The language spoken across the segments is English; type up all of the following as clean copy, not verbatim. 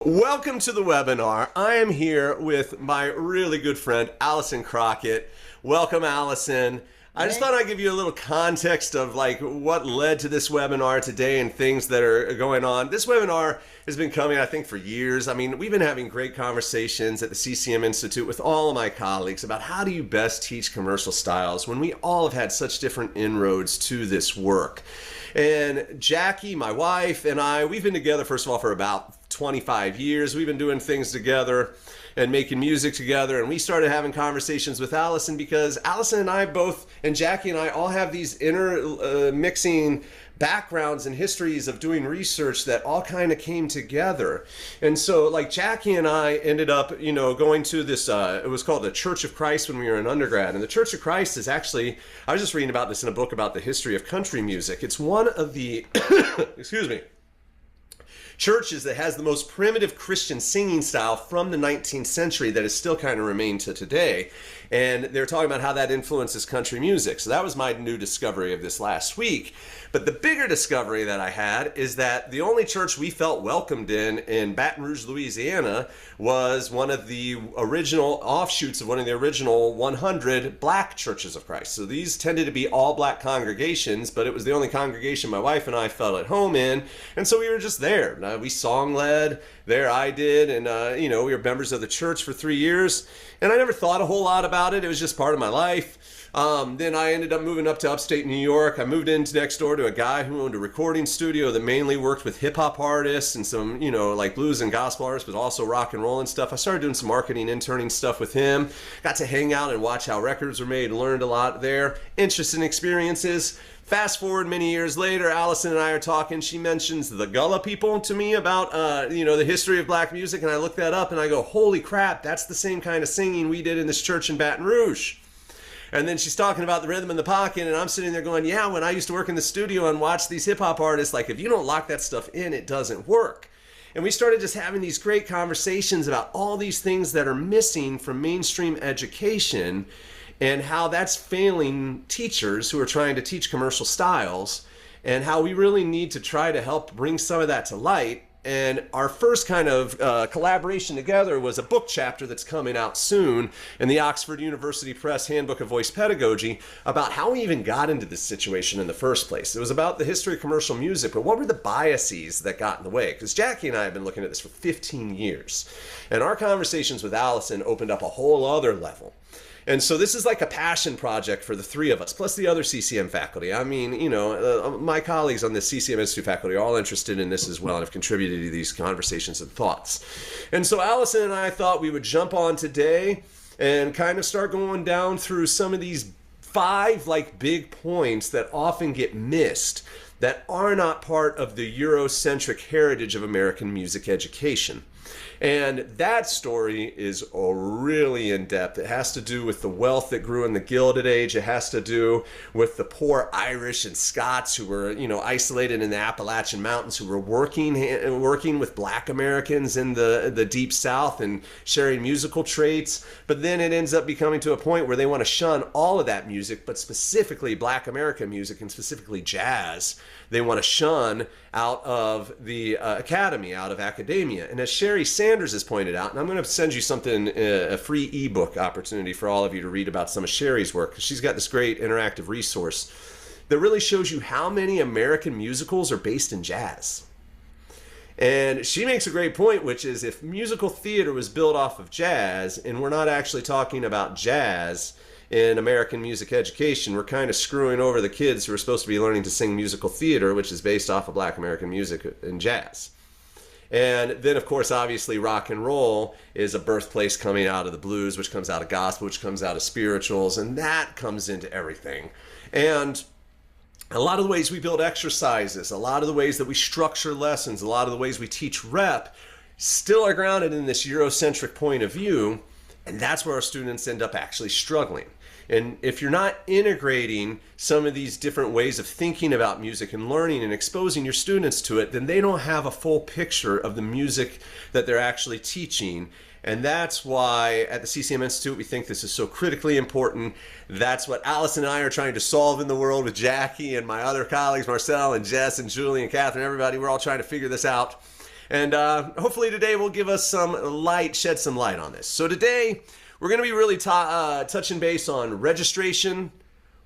Welcome to the webinar. I am here with my really good friend, Alison Crockett. Welcome, Alison. I just thought I'd give you a little context of what led to this webinar today and things that are going on. This webinar has been coming, I think, for years. I mean, we've been having great conversations at the CCM Institute with all of my colleagues about how do you best teach commercial styles when we all have had such different inroads to this work. And Jackie, my wife, and I, we've been together, first of all, for about 25 years. We've been doing things together and making music together, and we started having conversations with Alison because Alison and I both, and Jackie and I, all have these mixing backgrounds and histories of doing research that all kind of came together. And so Jackie and I ended up, going to this, it was called the Church of Christ when we were in undergrad. And the Church of Christ is actually, I was just reading about this in a book about the history of country music. It's one of the, excuse me, churches that has the most primitive Christian singing style from the 19th century that has still kind of remained to today. And they're talking about how that influences country music. So that was my new discovery of this last week. But the bigger discovery that I had is that the only church we felt welcomed in Baton Rouge, Louisiana, was one of the original offshoots of one of the original 100 black churches of Christ. So these tended to be all black congregations, but it was the only congregation my wife and I felt at home in. And so we were just there. We song led there. I did. And, we were members of the church for 3 years. And I never thought a whole lot about it. It was just part of my life. Then I ended up moving up to upstate New York. I moved in next door to a guy who owned a recording studio that mainly worked with hip hop artists and some, blues and gospel artists, but also rock and roll and stuff. I started doing some marketing, interning stuff with him. Got to hang out and watch how records were made and learned a lot there. Interesting experiences. Fast forward many years later, Alison and I are talking. She mentions the Gullah people to me about, the history of black music. And I look that up and I go, holy crap, that's the same kind of singing we did in this church in Baton Rouge. And then she's talking about the rhythm in the pocket, and I'm sitting there going, yeah, when I used to work in the studio and watch these hip-hop artists, if you don't lock that stuff in, it doesn't work. And we started just having these great conversations about all these things that are missing from mainstream education and how that's failing teachers who are trying to teach commercial styles, and how we really need to try to help bring some of that to light. And our first kind of collaboration together was a book chapter that's coming out soon in the Oxford University Press Handbook of Voice Pedagogy about how we even got into this situation in the first place. It was about the history of commercial music, but what were the biases that got in the way? Because Jackie and I have been looking at this for 15 years. And our conversations with Alison opened up a whole other level. And so this is like a passion project for the three of us, plus the other CCM faculty. I mean, my colleagues on the CCM Institute faculty are all interested in this as well and have contributed to these conversations and thoughts. And so Alison and I thought we would jump on today and kind of start going down through some of these 5 big points that often get missed that are not part of the Eurocentric heritage of American music education. And that story is really in-depth. It has to do with the wealth that grew in the Gilded Age. It has to do with the poor Irish and Scots who were, isolated in the Appalachian Mountains, who were working with black Americans in the Deep South and sharing musical traits. But then it ends up becoming to a point where they want to shun all of that music, but specifically black American music and specifically jazz. They want to shun out of the academy, out of academia. And as Sherry Sanders has pointed out, and I'm going to send you something, a free ebook opportunity for all of you to read about some of Sherry's work, because she's got this great interactive resource that really shows you how many American musicals are based in jazz. And she makes a great point, which is if musical theater was built off of jazz, and we're not actually talking about jazz in American music education, we're kind of screwing over the kids who are supposed to be learning to sing musical theater, which is based off of black American music and jazz. And then, of course, obviously, rock and roll is a birthplace coming out of the blues, which comes out of gospel, which comes out of spirituals, and that comes into everything. And a lot of the ways we build exercises, a lot of the ways that we structure lessons, a lot of the ways we teach rep still are grounded in this Eurocentric point of view, and that's where our students end up actually struggling. And if you're not integrating some of these different ways of thinking about music and learning and exposing your students to it, then they don't have a full picture of the music that they're actually teaching. And that's why at the CCM Institute we think this is so critically important. That's what Alison and I are trying to solve in the world with Jackie and my other colleagues, Marcel and Jess and Julie and Catherine, everybody. We're all trying to figure this out. And hopefully today will give us some light, shed some light on this. So today we're going to be really touching base on registration,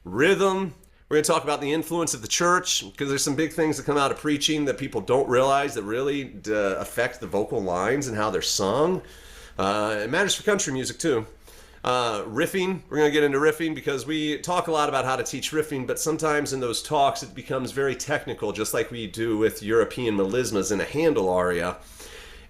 rhythm. We're going to talk about the influence of the church because there's some big things that come out of preaching that people don't realize that really affect the vocal lines and how they're sung. It matters for country music too. Riffing, we're going to get into riffing because we talk a lot about how to teach riffing, but sometimes in those talks it becomes very technical, just like we do with European melismas in a Handel aria.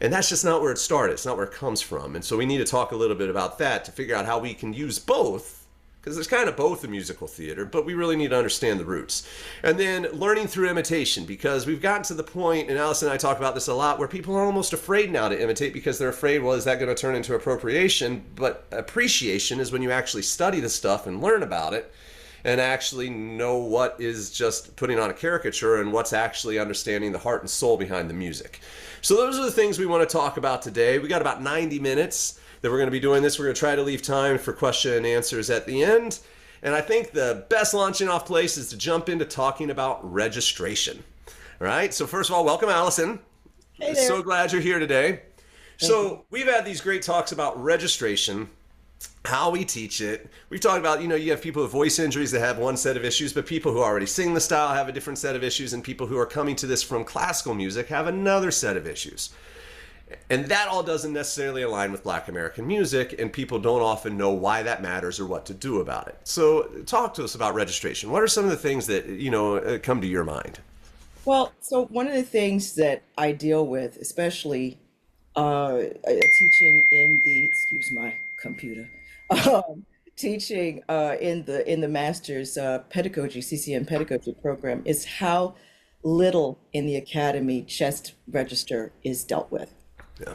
And that's just not where it started. It's not where it comes from. And so we need to talk a little bit about that to figure out how we can use both, because there's kind of both in musical theater, but we really need to understand the roots. And then learning through imitation, because we've gotten to the point, and Alison and I talk about this a lot, where people are almost afraid now to imitate because they're afraid, well, is that going to turn into appropriation? But appreciation is when you actually study the stuff and learn about it and actually know what is just putting on a caricature and what's actually understanding the heart and soul behind the music. So those are the things we want to talk about today. We got about 90 minutes that we're going to be doing this. We're going to try to leave time for question and answers at the end. And I think the best launching off place is to jump into talking about registration. All right. So first of all, welcome, Alison. Hey there. So glad you're here today. Thank you. So we've had these great talks about registration, how we teach it. We've talked about, you have people with voice injuries that have one set of issues, but people who already sing the style have a different set of issues, and people who are coming to this from classical music have another set of issues. And that all doesn't necessarily align with Black American music, and people don't often know why that matters or what to do about it. So talk to us about registration. What are some of the things that, come to your mind? Well, so one of the things that I deal with, especially teaching in the, excuse my computer, um, teaching in the master's pedagogy, CCM pedagogy program, is how little in the academy chest register is dealt with, Yeah.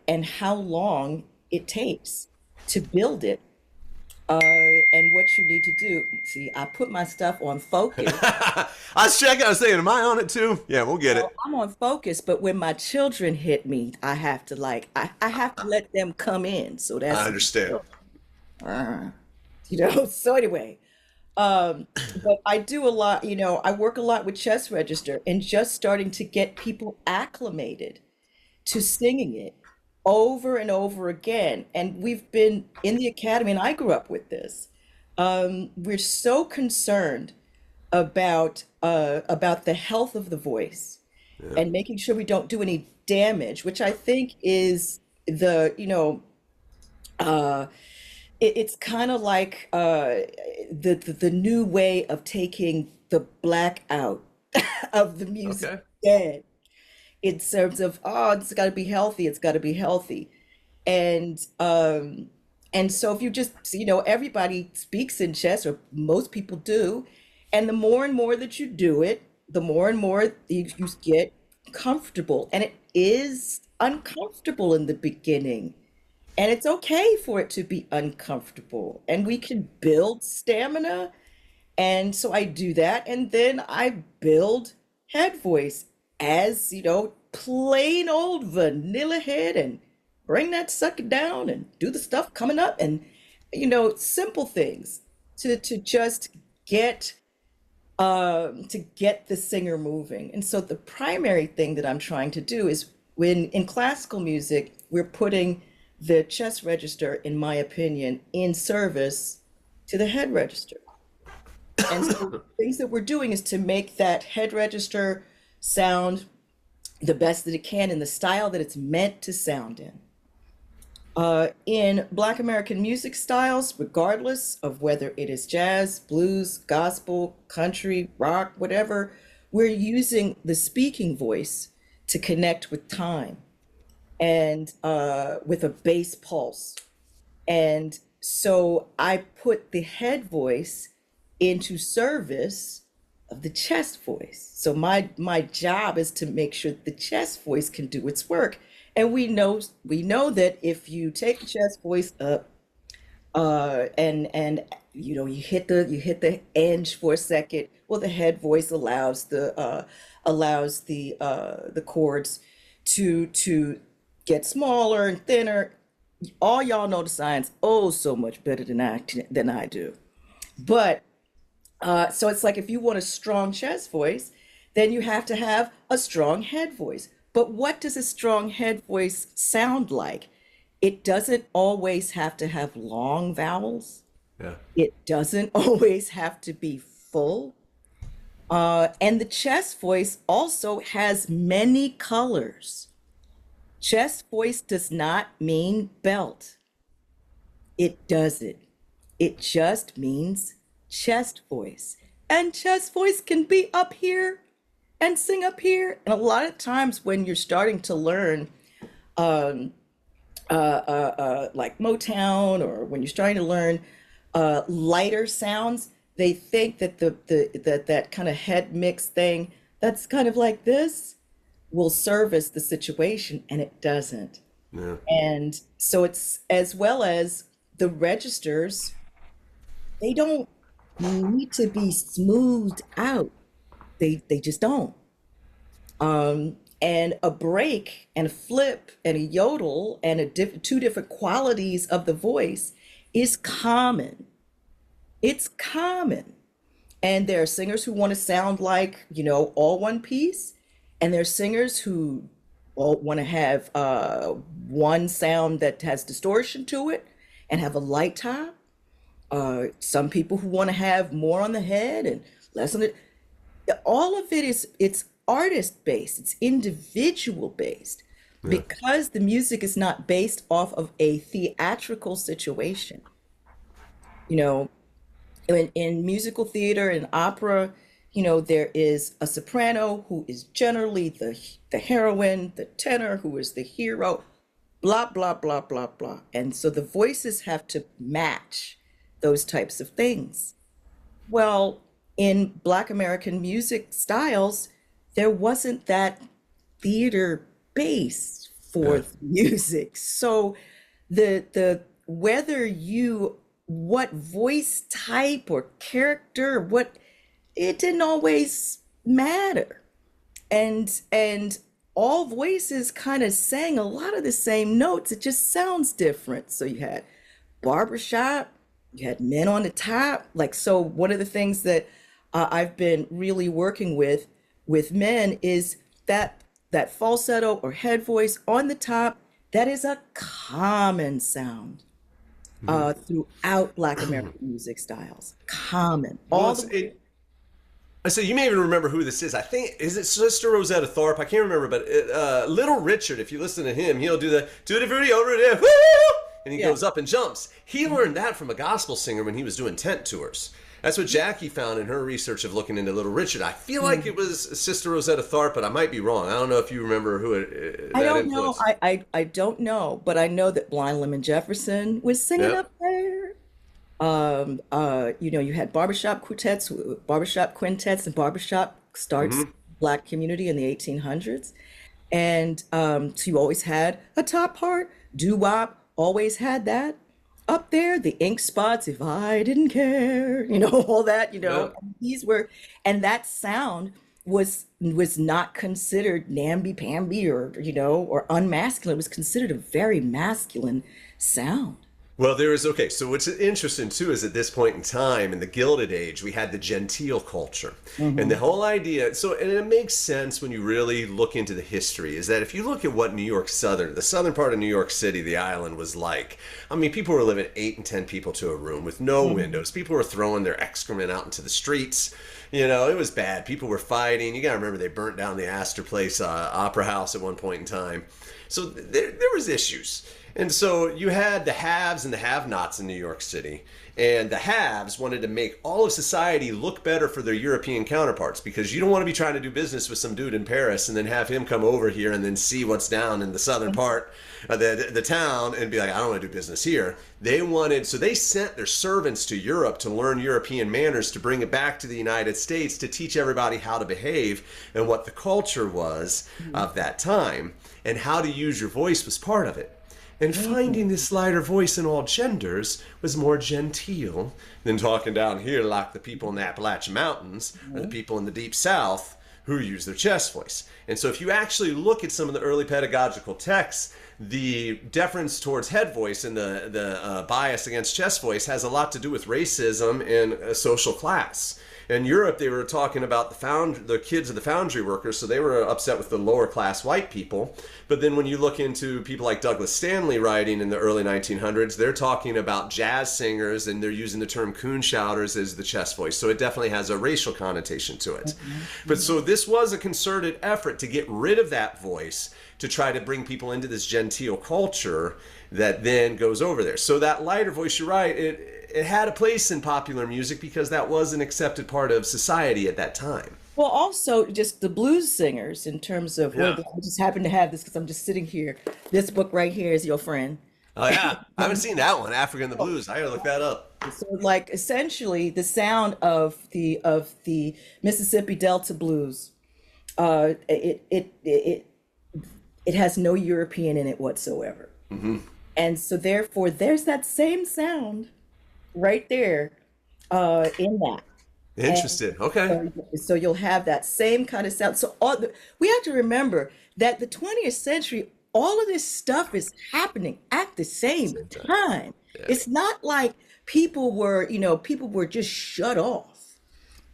and how long it takes to build it, and what you need to do. See, I put my stuff on focus. I was checking. I was saying, am I on it too? Yeah, we'll get Well, it. I'm on focus, but when my children hit me, I have to I have to let them come in. So I that's understand. uh, so anyway, but I do a lot, I work a lot with chest register and just starting to get people acclimated to singing it over and over again. And we've been in the academy, and I grew up with this. We're so concerned about the health of the voice Yeah. and making sure we don't do any damage, which I think is the, uh, it's kind of like the new way of taking the black out of the music Okay. dead in terms of, oh, it's got to be healthy, it's got to be healthy. And so if you just, everybody speaks in chess, or most people do, and the more and more that you do it, the more and more you get comfortable. And it is uncomfortable in the beginning. And it's okay for it to be uncomfortable. And we can build stamina, and so I do that. And then I build head voice as, plain old vanilla head, and bring that sucker down and do the stuff coming up, and, simple things to just get the singer moving. And so the primary thing that I'm trying to do is, when in classical music, we're putting the chest register, in my opinion, in service to the head register. And so things that we're doing is to make that head register sound the best that it can in the style that it's meant to sound in. In Black American music styles, regardless of whether it is jazz, blues, gospel, country, rock, whatever, we're using the speaking voice to connect with time, and with a bass pulse. And so I put the head voice into service of the chest voice. So my job is to make sure the chest voice can do its work. And we know that if you take the chest voice up, and you hit the edge for a second, well, the head voice allows the chords to get smaller and thinner. All y'all know the science oh so much better than I do. But so it's like, if you want a strong chest voice, then you have to have a strong head voice. But what does a strong head voice sound like? It doesn't always have to have long vowels. Yeah. It doesn't always have to be full. And the chest voice also has many colors. Chest voice does not mean belt. It doesn't. It just means chest voice. And chest voice can be up here and sing up here. And a lot of times when you're starting to learn like Motown, or when you're starting to learn lighter sounds, they think that that kind of head mix thing that's kind of like this will service the situation, and it doesn't. Yeah. And so it's, as well as the registers, they don't need to be smoothed out. They just don't. And a break and a flip and a yodel and two different qualities of the voice is common. It's common. And there are singers who want to sound like, all one piece. And there are singers who all want to have one sound that has distortion to it and have a light top. Some people who want to have more on the head and less on the. All of it is, it's artist based, it's individual based, Yeah. because the music is not based off of a theatrical situation. You know, in musical theater and opera, there is a soprano who is generally the heroine, the tenor who is the hero, blah blah blah blah blah. And so the voices have to match those types of things. Well, in Black American music styles, there wasn't that theater base for Yeah. the music. So the whether you what voice type or character, what, it didn't always matter. And all voices kind of sang a lot of the same notes. It just sounds different. So you had barbershop, you had men on the top. Like, so one of the things that I've been really working with men is that falsetto or head voice on the top. That is a common sound throughout Black American music styles. Common, Well, all it's the way. it. So you may even remember who this is. I think, is it Sister Rosetta Tharpe? I can't remember, but Little Richard. If you listen to him, he'll do the tutti frutti over there, woo! And he Yeah. goes up and jumps. He learned that from a gospel singer when he was doing tent tours. That's what Jackie found in her research of looking into Little Richard. I feel like it was Sister Rosetta Tharpe, but I might be wrong. I don't know if you remember who I that don't know. influenced. I don't know, but I know that Blind Lemon Jefferson was singing Yep. up there. You had barbershop quintets, and barbershop starts Hmm. Black community in the 1800s. And so you always had a top part. Doo-wop always had that up there. The ink spots, if I didn't care, all that, Yep. and these were, and that sound was not considered namby-pamby or unmasculine. It was considered a very masculine sound. Well, there is, okay. So what's interesting too is at this point in time in the Gilded Age, we had the genteel culture, and the whole idea. So, and it makes sense when you really look into the history. Is that if you look at what the southern part of New York City, the island was like. I mean, people were living 8 and 10 people to a room with no windows. People were throwing their excrement out into the streets. It was bad. People were fighting. You got to remember they burnt down the Astor Place Opera House at one point in time. So there was issues. And so you had the haves and the have-nots in New York City. And the haves wanted to make all of society look better for their European counterparts, because you don't want to be trying to do business with some dude in Paris and then have him come over here and then see what's down in the southern part of the town and be like, I don't want to do business here. So they sent their servants to Europe to learn European manners, to bring it back to the United States, to teach everybody how to behave and what the culture was of that time, and how to use your voice was part of it. And finding this lighter voice in all genders was more genteel than talking down here like the people in the Appalachian Mountains or the people in the Deep South who use their chest voice. And so if you actually look at some of the early pedagogical texts, the deference towards head voice and the bias against chest voice has a lot to do with racism and social class. In Europe, they were talking about the kids of the foundry workers, so they were upset with the lower class white people. But then when you look into people like Douglas Stanley writing in the early 1900s, they're talking about jazz singers and they're using the term coon shouters as the chest voice. So it definitely has a racial connotation to it. But so this was a concerted effort to get rid of that voice to try to bring people into this genteel culture that then goes over there. So that lighter voice, you're right, it had a place in popular music because that was an accepted part of society at that time. Well, also just the blues singers in terms of where Yeah. the, I just happen to have this because I'm just sitting here. This book right here is your friend. Oh yeah, I haven't seen that one, Africa in the Blues. I gotta look that up. So like essentially the sound of the Mississippi Delta blues, it has no European in it whatsoever. And so therefore there's that same sound right there in that. And Interesting. Okay. so you'll have that same kind of sound. So we have to remember that the 20th century, all of this stuff is happening at the same Same time. time. Yeah. It's not like people were just shut off.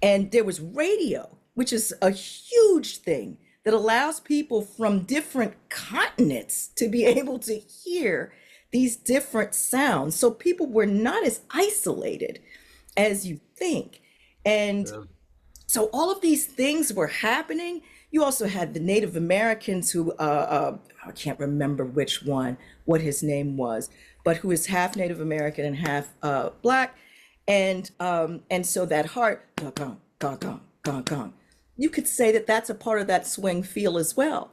And there was radio, which is a huge thing that allows people from different continents to be able to hear these different sounds. So people were not as isolated as you think. And Yeah. so all of these things were happening. You also had the Native Americans who I can't remember which one, what his name was, but who is half Native American and half black, and so that heart, gong gong gong gong gong gong, you could say that that's a part of that swing feel as well.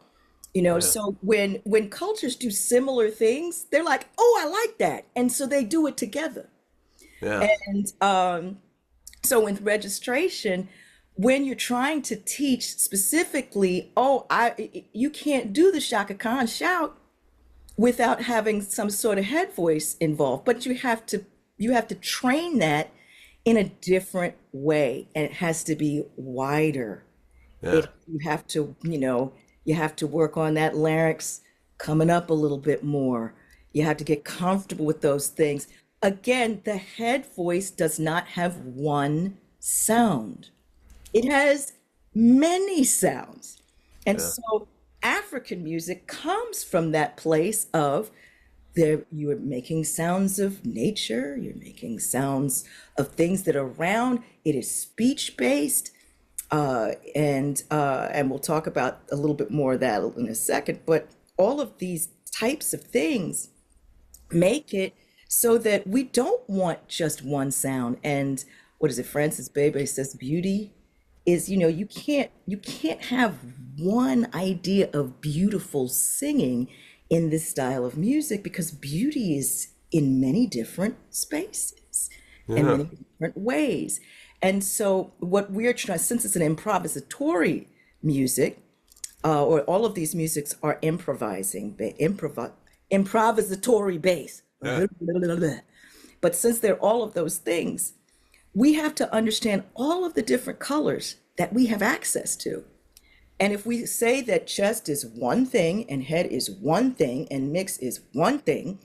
Yeah. So when cultures do similar things, they're like, oh, I like that, and so they do it together. Yeah. And so with registration, when you're trying to teach specifically, oh, you can't do the Shaka Khan shout without having some sort of head voice involved, but you have to train that in a different way, and it has to be wider. Yeah. You have to work on that larynx coming up a little bit more. You have to get comfortable with those things. Again, the head voice does not have one sound. It has many sounds. And Yeah. so African music comes from that place of there you are making sounds of nature, you're making sounds of things that are around. It is speech based. And we'll talk about a little bit more of that in a second. But all of these types of things make it so that we don't want just one sound. And what is it? Francis Bebe says beauty is, you can't have one idea of beautiful singing in this style of music because beauty is in many different spaces and Yeah. many different ways. And so what we're trying, since it's an improvisatory music, or all of these musics are improvisatory bass. Yeah. But since they're all of those things, we have to understand all of the different colors that we have access to. And if we say that chest is one thing and head is one thing and mix is one thing,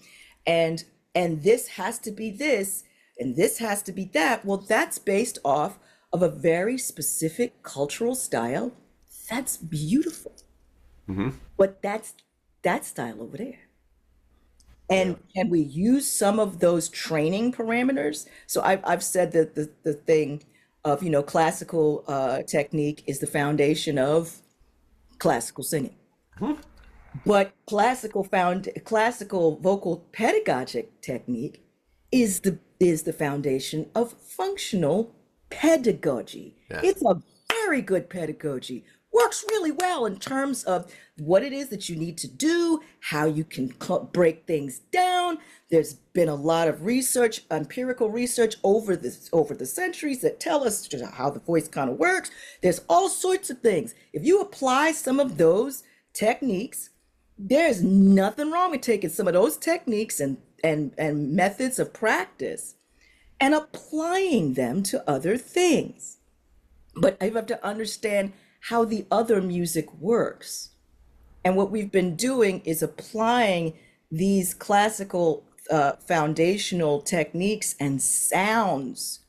and this has to be this and this has to be that, well, that's based off of a very specific cultural style. That's beautiful. But that's that style over there. Yeah. And can we use some of those training parameters? So I've said that the thing of, classical technique is the foundation of classical singing. But classical vocal pedagogic technique is the foundation of functional pedagogy. Yeah. It's a very good pedagogy. Works really well in terms of what it is that you need to do, how you can break things down. There's been a lot of research, empirical research over the centuries that tell us just how the voice kind of works. There's all sorts of things. If you apply some of those techniques, there's nothing wrong with taking some of those techniques and methods of practice and applying them to other things. But I have to understand how the other music works. And what we've been doing is applying these classical foundational techniques and sounds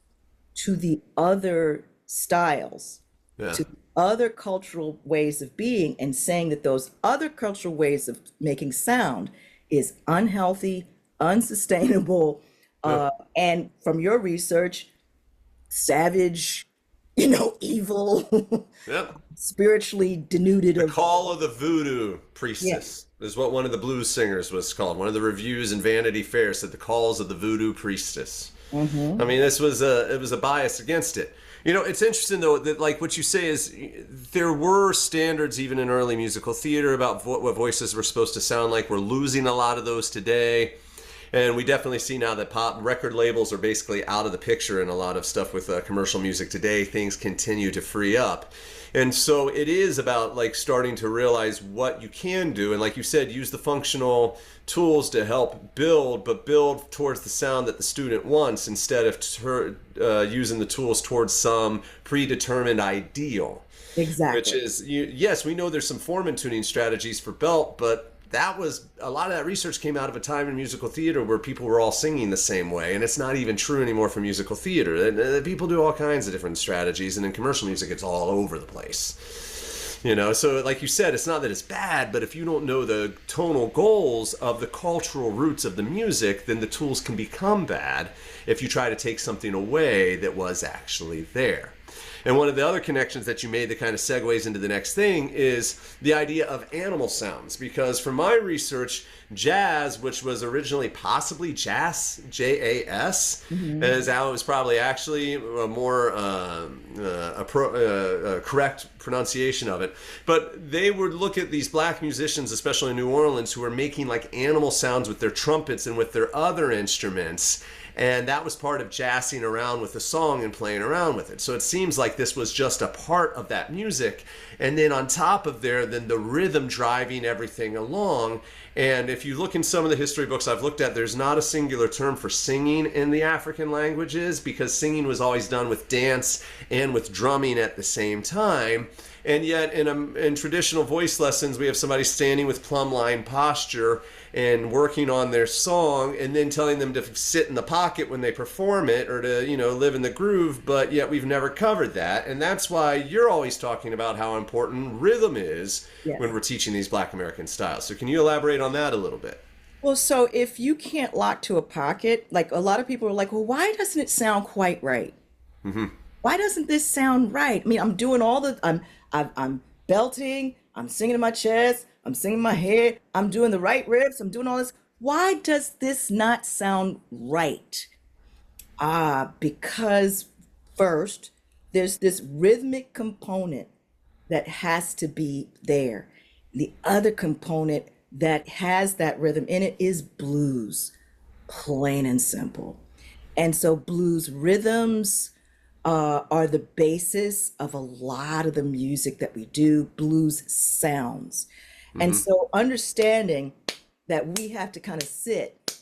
to the other styles Yeah. to other cultural ways of being and saying that those other cultural ways of making sound is unhealthy, unsustainable, Yeah. and from your research, savage, evil, Yeah. spiritually denuded The of, Call of the Voodoo yeah. Priestess is what one of the blues singers was called. One of the reviews in Vanity Fair said the calls of the Voodoo Priestess. Hmm. I mean, it was a bias against it. It's interesting though that like what you say is there were standards even in early musical theater about what voices were supposed to sound like. We're losing a lot of those today. And we definitely see now that pop record labels are basically out of the picture in a lot of stuff with commercial music today. Things continue to free up. And so it is about like starting to realize what you can do. And like you said, use the functional tools to help build, but build towards the sound that the student wants instead of using the tools towards some predetermined ideal. Which Exactly. is, yes, we know there's some form and tuning strategies for belt, but that was a lot of that research came out of a time in musical theater where people were all singing the same way, and it's not even true anymore for musical theater. People do all kinds of different strategies, and in commercial music, it's all over the place. So like you said, it's not that it's bad, but if you don't know the tonal goals of the cultural roots of the music, then the tools can become bad if you try to take something away that was actually there. And one of the other connections that you made that kind of segues into the next thing is the idea of animal sounds. Because from my research, jazz, which was originally possibly jas, Jas, Hmm. as how it was probably actually a more correct pronunciation of it. But they would look at these black musicians, especially in New Orleans, who were making like animal sounds with their trumpets and with their other instruments. And that was part of jazzing around with the song and playing around with it. So it seems like this was just a part of that music. And then on top of there, then the rhythm driving everything along. And if you look in some of the history books I've looked at, there's not a singular term for singing in the African languages because singing was always done with dance and with drumming at the same time. And yet, in traditional voice lessons, we have somebody standing with plumb line posture and working on their song, and then telling them to sit in the pocket when they perform it or to live in the groove. But yet, we've never covered that, and that's why you're always talking about how important rhythm is when Yes. we're teaching these Black American styles. So, can you elaborate on that a little bit? Well, so if you can't lock to a pocket, like a lot of people are like, well, why doesn't it sound quite right? Why doesn't this sound right? I mean, I'm doing all the I'm belting, I'm singing in my chest, I'm singing in my head, I'm doing the right riffs, I'm doing all this. Why does this not sound right? Because first, there's this rhythmic component that has to be there. The other component that has that rhythm in it is blues, plain and simple. And so blues rhythms are the basis of a lot of the music that we do, blues sounds. And Hmm. so understanding that we have to kind of sit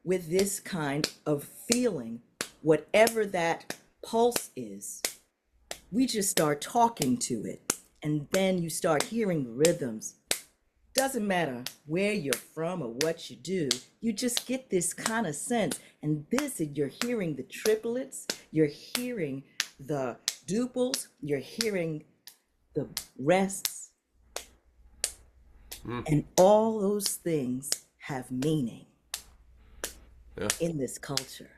with this kind of feeling, whatever that pulse is, we just start talking to it. And then you start hearing rhythms. Doesn't matter where you're from or what you do, you just get this kind of sense. And this, you're hearing the triplets, you're hearing the duples, you're hearing the rests, Mm. and all those things have meaning Yeah. in this culture.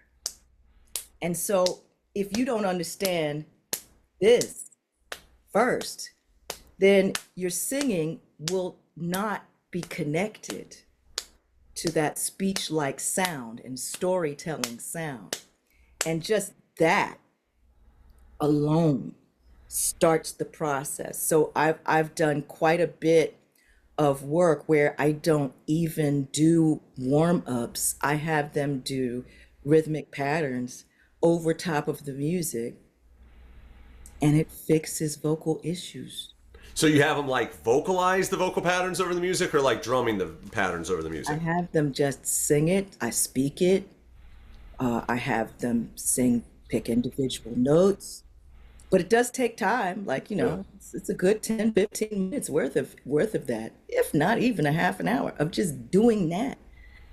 And so if you don't understand this first, then your singing will not be connected to that speech like sound and storytelling sound. And just that alone starts the process. So I've done quite a bit of work where I don't even do warm ups. I have them do rhythmic patterns over top of the music, and it fixes vocal issues. So you have them like vocalize the vocal patterns over the music, or like drumming the patterns over the I music? have them just sing it, I speak it, I have them sing, pick individual notes, but it does take time. Like, Yeah. it's a good 10, 15 minutes worth of that, if not even a half an hour of just doing that.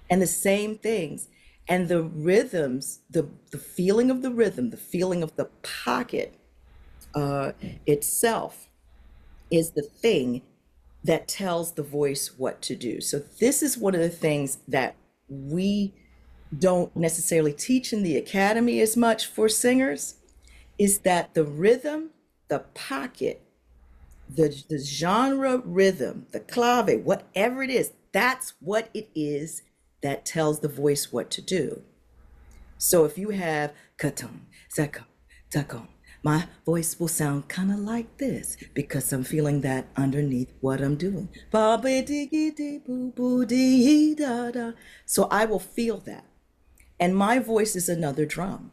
And the same things. And the rhythms, the feeling of the rhythm, the feeling of the pocket. uh, itself is the thing that tells the voice what to do. So this is one of the things that we don't necessarily teach in the academy as much for singers, is that the rhythm, the pocket, the genre rhythm, the clave, whatever it is, that's what it is that tells the voice what to do. So if you have katum, sakum, takum, my voice will sound kind of like this because I'm feeling that underneath what I'm doing. Ba ba dee dee boo boo dee da da. So I will feel that. And my voice is another drum.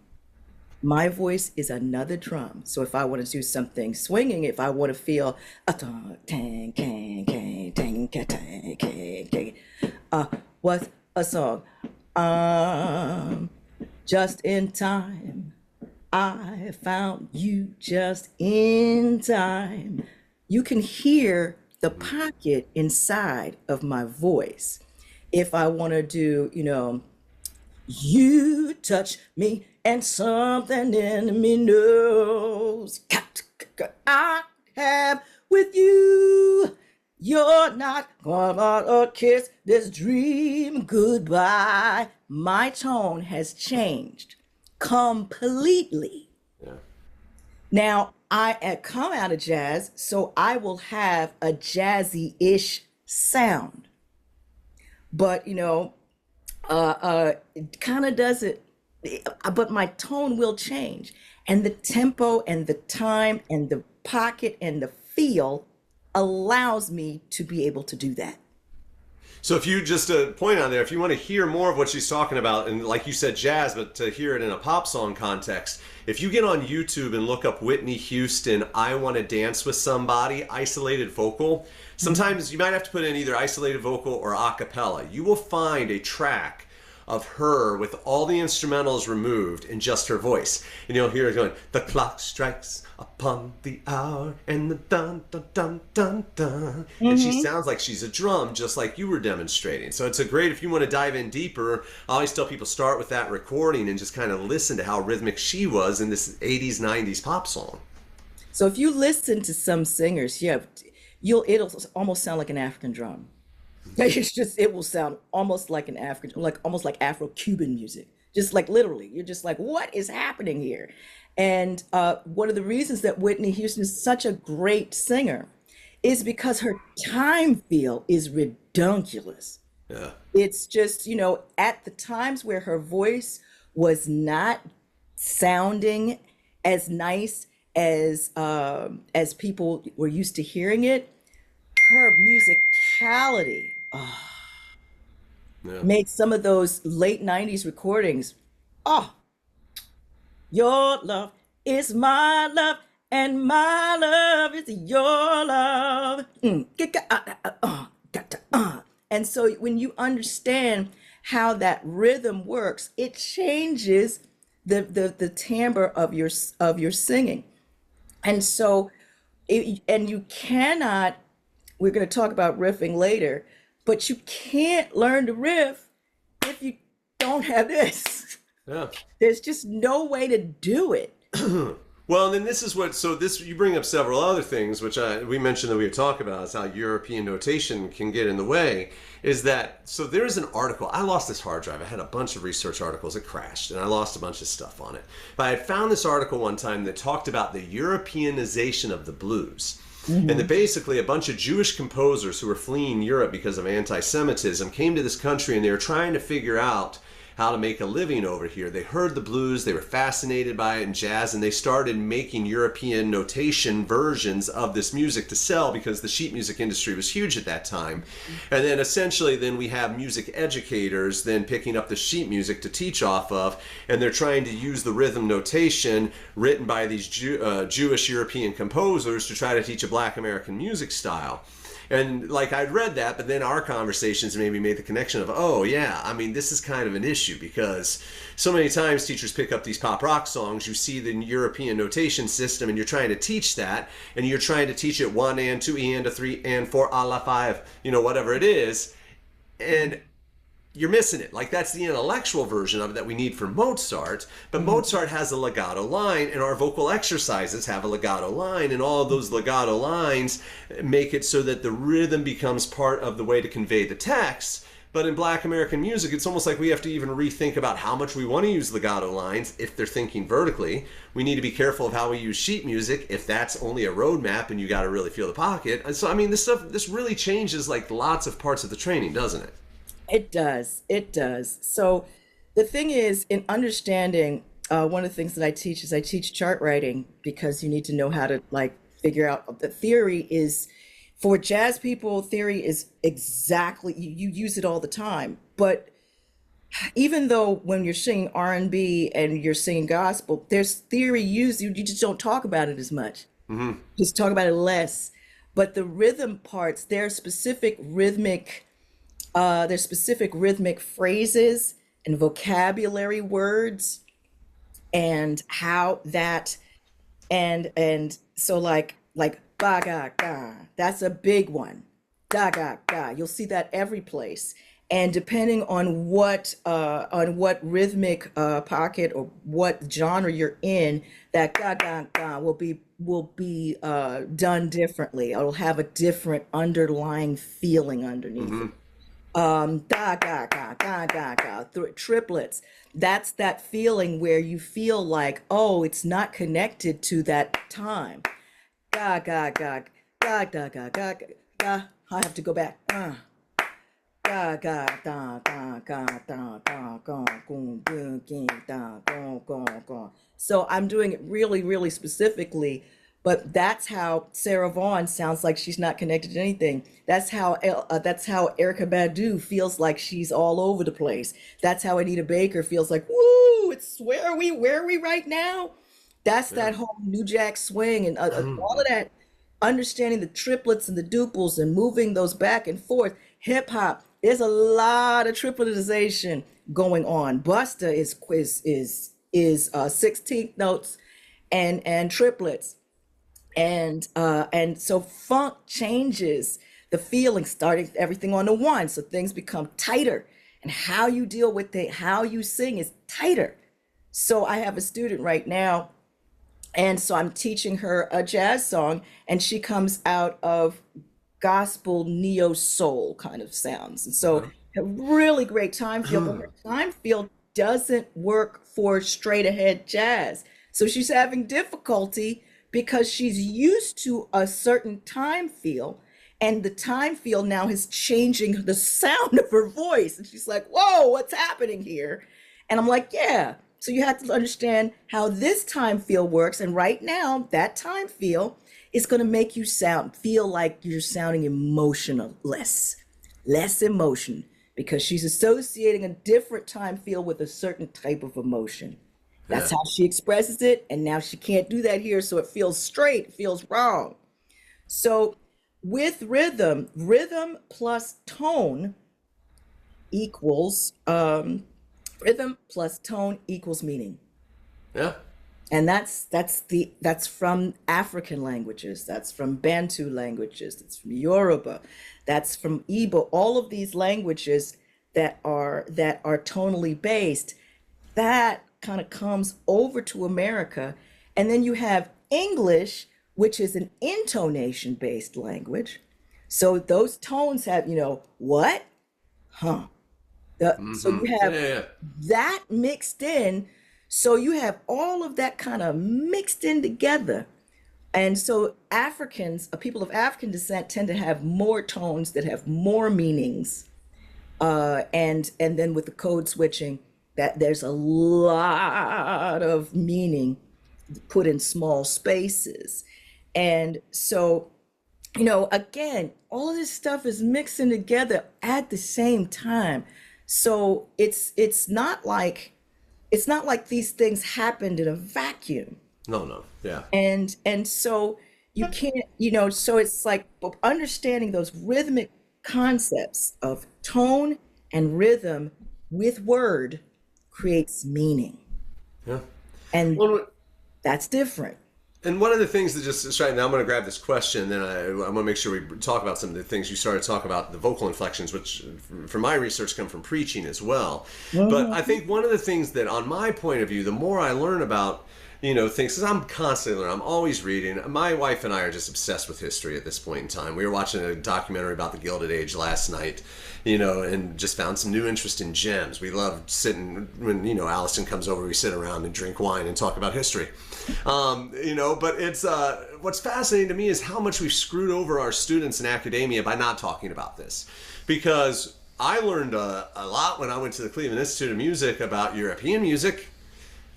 My voice is another drum. So if I want to do something swinging, if I want to feel a tang, tang, tang, tang, tang, tang, tang, what's a song? Just in time. I found you just in time. You can hear the pocket inside of my voice. If I want to do, you touch me and something in me knows I have with you. You're not gonna kiss this dream goodbye. My tone has changed completely. Yeah. Now, I come out of jazz, so I will have a jazzy-ish sound. But, it kind of does it, but my tone will change. And the tempo and the time and the pocket and the feel allows me to be able to do that. So if you just point on there, if you want to hear more of what she's talking about, and like you said, jazz, but to hear it in a pop song context, if you get on YouTube and look up Whitney Houston, I Want to Dance with Somebody, isolated vocal, sometimes you might have to put in either isolated vocal or a cappella. You will find a track of her with all the instrumentals removed and just her voice. And you'll hear her going, the clock strikes upon the hour and the dun dun dun dun dun. And she sounds like she's a drum, just like you were demonstrating. So it's a great, if you want to dive in deeper, I always tell people start with that recording and just kind of listen to how rhythmic she was in this 80s, 90s pop song. So if you listen to some singers, yeah, it'll almost sound like an African drum. It will sound almost like an African, like almost like Afro-Cuban music. Just like literally, you're just like, what is happening here? And one of the reasons that Whitney Houston is such a great singer is because her time feel is redunculous. Yeah. It's just, at the times where her voice was not sounding as nice as people were used to hearing it, her musicality Yeah. made some of those late 90s recordings. Oh, your love is my love, and my love is your love. And so when you understand how that rhythm works, it changes the timbre of your singing. And so and you cannot, we're going to talk about riffing later, but you can't learn to riff if you don't have this. Yeah. There's just no way to do it. Well, and then this is what, so this, you bring up several other things, which we mentioned that we would talk about, is how European notation can get in the way, is that, so there's an article, I lost this hard drive, I had a bunch of research articles, it crashed, and I lost a bunch of stuff on it. But I had found this article one time that talked about the Europeanization of the blues. And that basically a bunch of Jewish composers who were fleeing Europe because of anti-Semitism came to this country and they were trying to figure out how to make a living over here. They heard the blues, they were fascinated by it and jazz, and they started making European notation versions of this music to sell because the sheet music industry was huge at that time. And then essentially then we have music educators then picking up the sheet music to teach off of, and they're trying to use the rhythm notation written by these Jewish European composers to try to teach a Black American music style. And like I'd read that, but then our conversations maybe made the connection of, oh yeah, I mean, this is kind of an issue because so many times teachers pick up these pop rock songs, you see the European notation system and you're trying to teach that, and you're trying to teach it 1 and 2 and a 3 and 4 a la 5, whatever it is. And you're missing it. Like that's the intellectual version of it that we need for Mozart. But Mhm. Mozart has a legato line, and our vocal exercises have a legato line, and all of those legato lines make it so that the rhythm becomes part of the way to convey the text. But in Black American music, it's almost like we have to even rethink about how much we want to use legato lines if they're thinking vertically. We need to be careful of how we use sheet music if that's only a roadmap and you got to really feel the pocket. And so, I mean, this really changes like lots of parts of the training, doesn't it? It does. It does. So the thing is, in understanding, one of the things that I teach is I teach chart writing because you need to know how to like figure out the theory is for jazz people, theory is exactly you use it all the time. But even though when you're singing R&B and you're singing gospel, there's theory used, you just don't talk about it as much. Mm-hmm. Just talk about it less. But the rhythm parts, there's specific rhythmic phrases and vocabulary words and how that and so like ba ga ga, that's a big one. Da ga ga, you'll see that every place. And depending on what rhythmic pocket or what genre you're in, that ga ga ga will be done differently. It'll have a different underlying feeling underneath Mm-hmm. it. Da ga ga ga ga ga, triplets. That's that feeling where you feel like, oh, it's not connected to that time. Ga ga ga ga ga ga ga ga. I have to go back. Ga ga da da ga da da ga goon goon ging da gong gong gong. So I'm doing it really, really specifically, but that's how Sarah Vaughan sounds like she's not connected to anything. That's how Erica Badu feels like she's all over the place. That's how Anita Baker feels like, woo, it's where are we right now? That's Yeah. that whole New Jack Swing and all Mm-hmm. of that, understanding the triplets and the duples and moving those back and forth. Hip hop, there's a lot of tripletization going on. Busta is 16th notes and triplets, and so funk changes the feeling, starting everything on the one, so things become tighter, and how you deal with it, how you sing is tighter. So I have a student right now, and so I'm teaching her a jazz song, and she comes out of gospel neo soul kind of sounds. And so a really great time feel, but her time feel doesn't work for straight ahead jazz. So she's having difficulty because she's used to a certain time feel, and the time feel now is changing the sound of her voice. And she's like, whoa, what's happening here? And I'm like, yeah. So you have to understand how this time feel works. And right now, that time feel is going to make you feel like you're sounding emotional, less emotion, because she's associating a different time feel with a certain type of emotion. That's Yeah. how she expresses it. And now she can't do that here. So it feels straight, it feels wrong. So with rhythm plus tone equals rhythm plus tone equals meaning. Yeah. And that's from African languages, that's from Bantu languages, that's from Yoruba, that's from Igbo, all of these languages that are tonally based, that kind of comes over to America. And then you have English, which is an intonation based language. So those tones have, what? Huh. So Mm-hmm. you Yeah. have Yeah. Yeah. that mixed in. So you have all of that kind of mixed in together. And so Africans, people of African descent, tend to have more tones that have more meanings. And then with the code switching, that there's a lot of meaning put in small spaces. And so, again, all of this stuff is mixing together at the same time. So it's not like these things happened in a vacuum. No. No. Yeah. And so you can't, so it's like understanding those rhythmic concepts of tone and rhythm with word creates meaning. Yeah. And Well, that's different. And one of the things that just strike now, I'm going to grab this question, then I want to make sure we talk about some of the things you started to talk about, the vocal inflections, which from my research come from preaching as well. But I Mhm. think one of the things that, on my point of view, the more I learn about things, because I'm constantly learning, I'm always reading. My wife and I are just obsessed with history at this point in time. We were watching a documentary about the Gilded Age last night, and just found some new interest in gems. We love sitting when Allison comes over, we sit around and drink wine and talk about history. But it's what's fascinating to me is how much we've screwed over our students in academia by not talking about this, because I learned a lot when I went to the Cleveland Institute of Music about European music.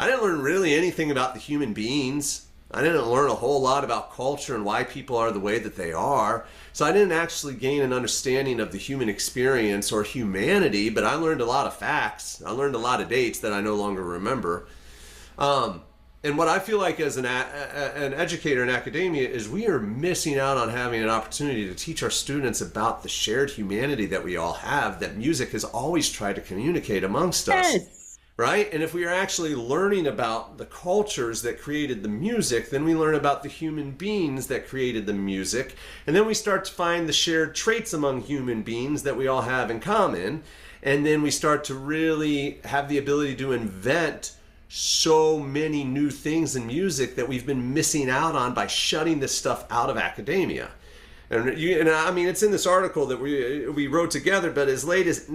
I didn't learn really anything about the human beings. I didn't learn a whole lot about culture and why people are the way that they are. So I didn't actually gain an understanding of the human experience or humanity, but I learned a lot of facts. I learned a lot of dates that I no longer remember. Um, and what I feel like as an educator in academia is we are missing out on having an opportunity to teach our students about the shared humanity that we all have, that music has always tried to communicate amongst us. Yes. Right? And if we are actually learning about the cultures that created the music, then we learn about the human beings that created the music. And then we start to find the shared traits among human beings that we all have in common. And then we start to really have the ability to invent so many new things in music that we've been missing out on by shutting this stuff out of academia. And I mean, it's in this article that we wrote together, but as late as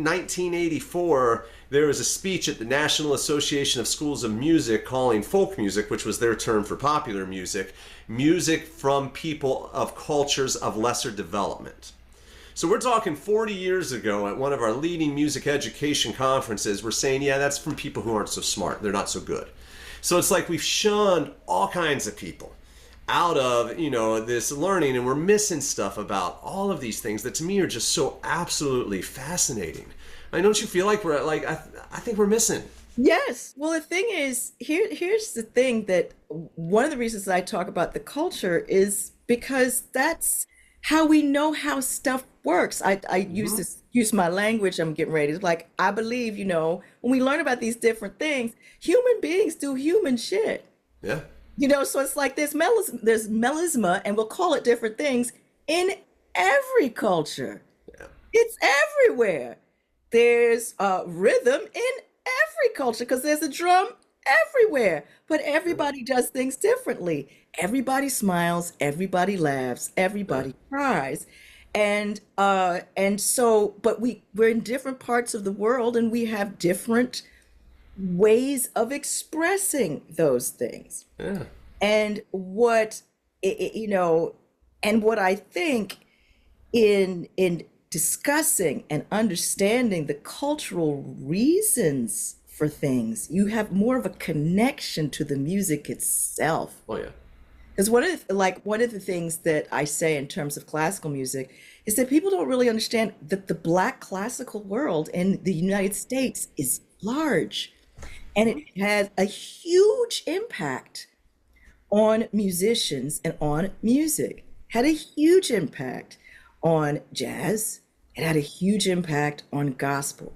1984, there was a speech at the National Association of Schools of Music calling folk music, which was their term for popular music, music from people of cultures of lesser development. So we're talking 40 years ago at one of our leading music education conferences, we're saying, yeah, that's from people who aren't so smart. They're not so good. So it's like we've shunned all kinds of people out of this learning, and we're missing stuff about all of these things that to me are just so absolutely fascinating. I don't you feel like we're like I think we're missing. Yes. Well, the thing is, here's the thing that one of the reasons that I talk about the culture is because that's how we know how stuff works. I use Hmm. use my language. I'm getting ready. It's like I believe, when we learn about these different things, human beings do human shit. Yeah. So it's like there's melisma, and we'll call it different things in every culture. Yeah. It's everywhere. There's rhythm in every culture because there's a drum everywhere. But Yeah. everybody does things differently. Everybody smiles, everybody laughs, Yeah. everybody cries. And so but we're in different parts of the world and we have different ways of expressing those things. Yeah. And what I- I- you know, and what I think in discussing and understanding the cultural reasons for things, you have more of a connection to the music itself. Oh yeah. Because one of the things that I say in terms of classical music is that people don't really understand that the Black classical world in the United States is large and it Hmm. has a huge impact on musicians and on music. Had a huge impact on jazz. It had a huge impact on gospel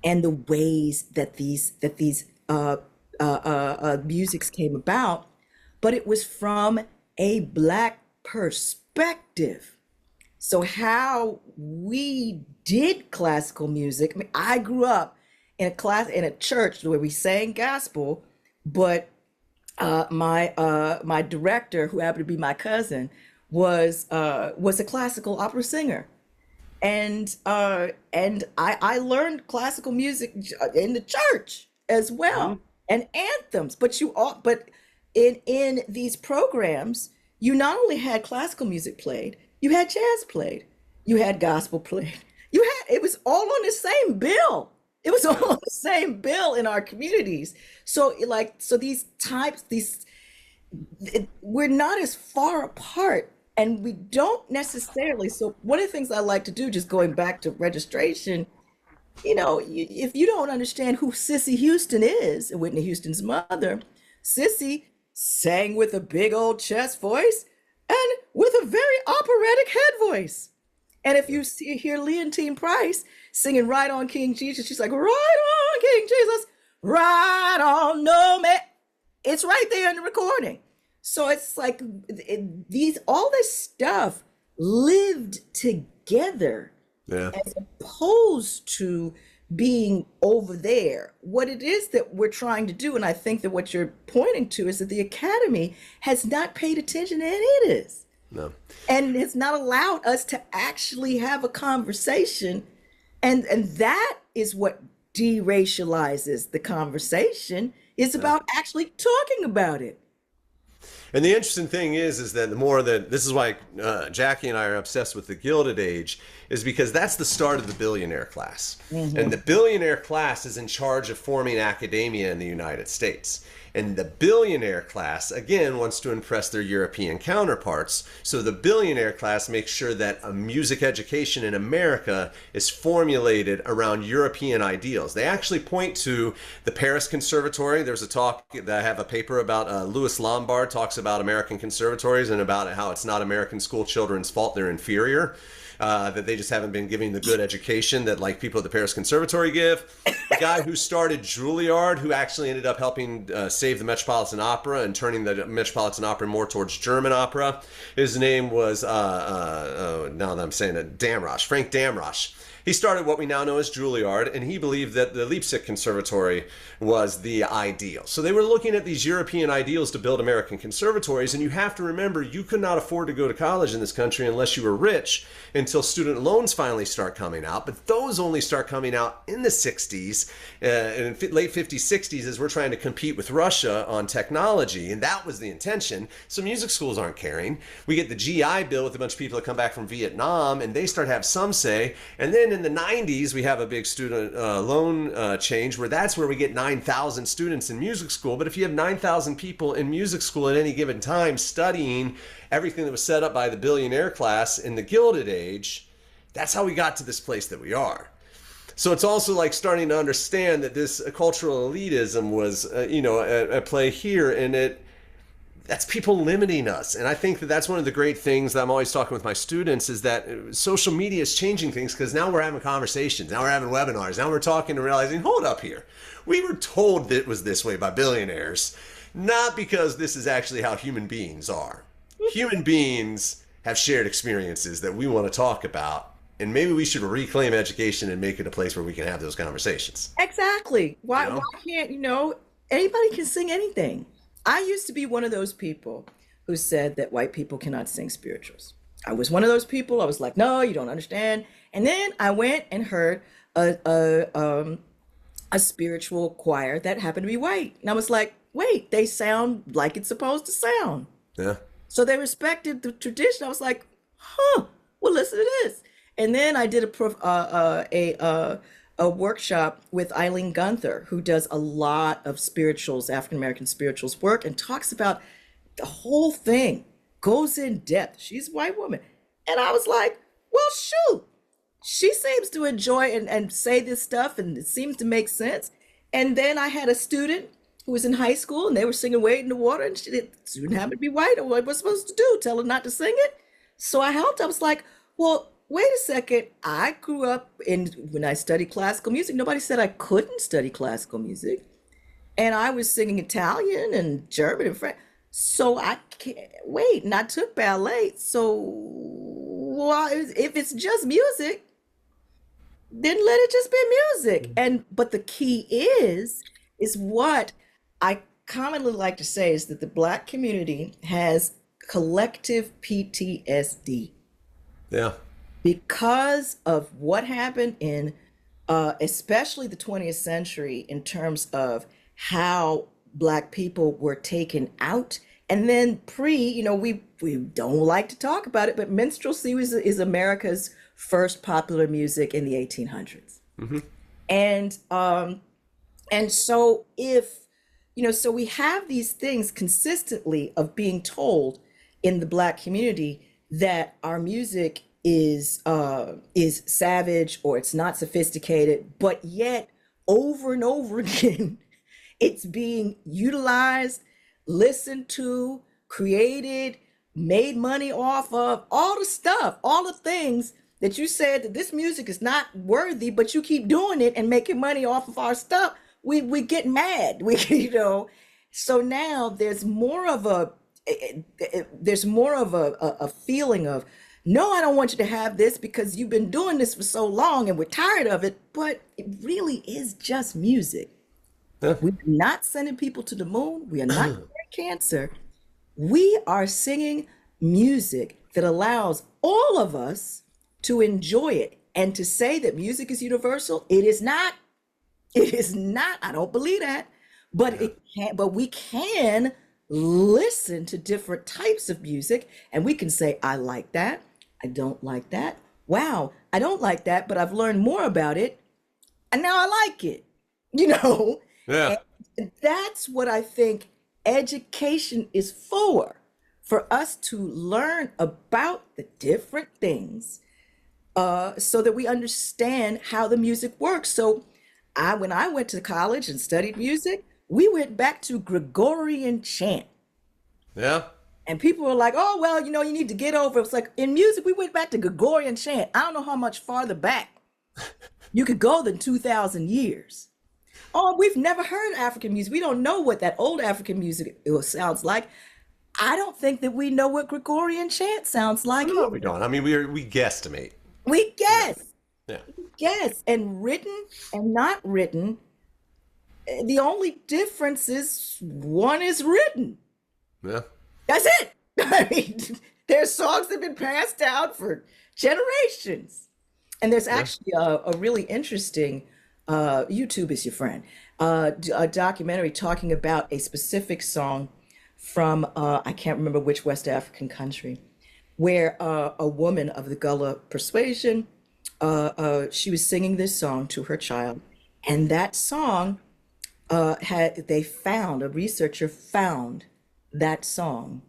and the ways that these musics came about. But it was from a Black perspective. So how we did classical music. I mean, I grew up in a church where we sang gospel, but my director, who happened to be my cousin, was a classical opera singer, and I learned classical music in the church as Hmm. well, and anthems. But in these programs, you not only had classical music played, you had jazz played, you had gospel played, it was all on the same bill. It was all Yeah. on the same bill in our communities. So we're not as far apart and we don't necessarily. So one of the things I like to do, just going back to registration, if you don't understand who Cissy Houston is, Whitney Houston's mother, Cissy sang with a big old chest voice and with a very operatic head voice. And if Yeah. hear Leontine Price singing "Right on King Jesus," she's like, "Right on King Jesus, right on, no man." It's right there in the recording. So it's like these all this stuff lived together Yeah. as opposed to being over there. What it is that we're trying to do, and I think that what you're pointing to is that the academy has not paid attention to any of this No. and it's not allowed us to actually have a conversation. And that is what deracializes the conversation, is Yeah. about actually talking about it. And the interesting thing is that the more that this is why Jackie and I are obsessed with the Gilded Age, is because that's the start of the billionaire class, and the billionaire class is in charge of forming academia in the United States. And the billionaire class, again, wants to impress their European counterparts. So the billionaire class makes sure that a music education in America is formulated around European ideals. They actually point to the Paris Conservatory. There's a talk that I have a paper about. Louis Lombard talks about American conservatories and about how it's not American school children's fault they're inferior. That they just haven't been giving the good education that like people at the Paris Conservatory give. The guy who started Juilliard, who actually ended up helping save the Metropolitan Opera and turning the Metropolitan Opera more towards German opera. His name was, now that I'm saying it, Damrosch, Frank Damrosch. He started what we now know as Juilliard, and he believed that the Leipzig Conservatory was the ideal. So they were looking at these European ideals to build American conservatories, and you have to remember, you could not afford to go to college in this country unless you were rich until student loans finally start coming out. But those only start coming out in the 60s, and late 50s, 60s, as we're trying to compete with Russia on technology, and that was the intention. So music schools aren't caring. We get the GI Bill with a bunch of people that come back from Vietnam, and they start to have some say, and then in the 90s, we have a big student loan change where that's where we get 9,000 students in music school. But if you have 9,000 people in music school at any given time studying everything that was set up by the billionaire class in the Gilded Age, that's how we got to this place that we are. So it's also like starting to understand that this cultural elitism was, at play here, and that's people limiting us. And I think that that's one of the great things that I'm always talking with my students is that social media is changing things, because now we're having conversations, now we're having webinars, now we're talking and realizing, hold up here. We were told that it was this way by billionaires, not because this is actually how human beings are. Human beings have shared experiences that we want to talk about. And maybe we should reclaim education and make it a place where we can have those conversations. Exactly. You Why know? can't, anybody can sing anything. I used to be one of those people who said that white people cannot sing spirituals. I was one of those people. I was like, no, you don't understand. And then I went and heard a spiritual choir that happened to be white. And I was like, wait, they sound like it's supposed to sound. Yeah. So they respected the tradition. I was like, huh, well, listen to this. And then I did a workshop with Eileen Gunther, who does a lot of spirituals, African American spirituals work, and talks about the whole thing, goes in depth. She's a white woman. And I was like, well, shoot, she seems to enjoy and say this stuff, and it seems to make sense. And then I had a student who was in high school, and they were singing Wade in the Water, and the student happened to be white. And what was I supposed to do? Tell her not to sing it? So I helped. I was like, well, wait a second. I grew up when I studied classical music, nobody said I couldn't study classical music. And I was singing Italian and German and French. So I can't wait. And I took ballet. So well, if it's just music, then let it just be music. But the key is what I commonly like to say is that the Black community has collective PTSD Yeah. because of what happened in especially the 20th century in terms of how Black people were taken out. And then we don't like to talk about it, but minstrelsy is America's first popular music in the 1800s. And so so we have these things consistently of being told in the Black community that our music is savage or it's not sophisticated, but yet over and over again, it's being utilized, listened to, created, made money off of, all the stuff, all the things that you said that this music is not worthy, but you keep doing it and making money off of our stuff. We get mad. So now there's more of there's more of a feeling of, no, I don't want you to have this because you've been doing this for so long and we're tired of it. But it really is just music. Yeah. We're not sending people to the moon. We are not curing cancer. We are singing music that allows all of us to enjoy it. And to say that music is universal, it is not. It is not. I don't believe that. But Yeah. it can, but we can listen to different types of music and we can say, I like that. I don't like that. Wow, I don't like that, but I've learned more about it and now I like it. You know, Yeah. and that's what I think education is for us to learn about the different things, so that we understand how the music works. So when I went to college and studied music, we went back to Gregorian chant. Yeah. And people were like, oh, well, you need to get over it. It's like in music, we went back to Gregorian chant. I don't know how much farther back you could go than 2,000 years. Oh, we've never heard African music. We don't know what that old African music sounds like. I don't think that we know what Gregorian chant sounds like No, we either. don't. I mean, we guesstimate. We Yeah. guess. Yeah. Yes, and written and not written, the only difference is one is written. Yeah. That's it. I mean, there's songs that have been passed down for generations. And there's Yeah. actually a really interesting, YouTube is your friend, a documentary talking about a specific song from, I can't remember which West African country, where a woman of the Gullah persuasion, she was singing this song to her child. And that song, a researcher found that song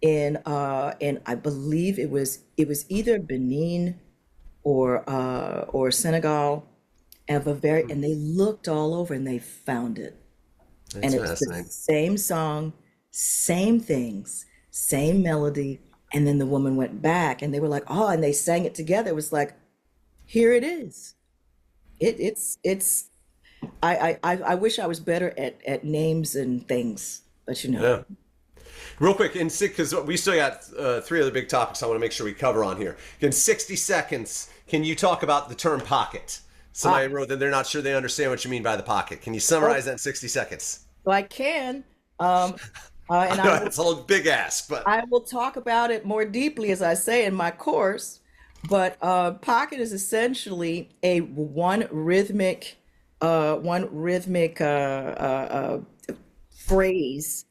in I believe it was either Benin or Senegal, and they looked all over and they found it. And That's it was the fascinating. same song, same things, same melody. And then the woman went back and they were like, oh, and they sang it together. It was like, here it is. It's I wish I was better at names and things, but Yeah. Real quick, in because we still got three other big topics I want to make sure we cover on here. In 60 seconds, can you talk about the term pocket? Somebody ah, wrote that they're not sure they understand what you mean by the pocket. Can you oh, summarize that in 60 seconds? so I can, um, and I I know will it's a little big ask, but I will talk about it more deeply as I say in my course. But pocket is essentially a one rhythmic phrase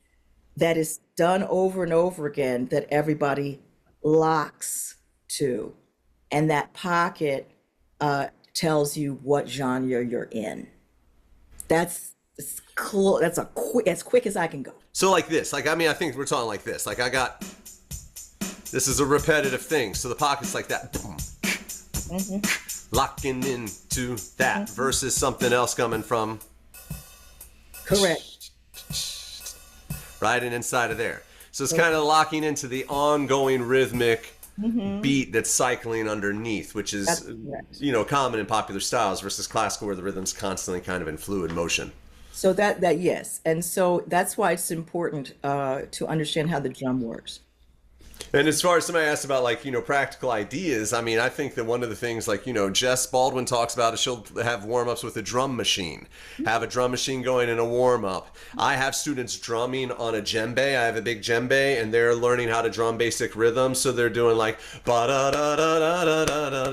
that is done over and over again that everybody locks to. And that pocket tells you what genre you're in. That's as quick as I can go. so like this. Like I mean, I think we're talking like this. Like I got this is a repetitive thing. So the pocket's like that. Boom, Hmm. locking into that versus something else coming from Correct. right and inside of there. So it's kind of locking into the ongoing rhythmic Hmm. beat that's cycling underneath, which That's is correct. common in popular styles versus classical where the rhythm's constantly kind of in fluid motion. So that yes, and so that's why it's important to understand how the drum works. And as far as somebody asked about like practical ideas, I mean I think that one of the things like Jess Baldwin talks about is she'll have warm-ups with a drum machine, have a drum machine going in a warm-up. I have students drumming on a djembe. I have a big djembe and they're learning how to drum basic rhythms, so they're doing like ba da da da da da da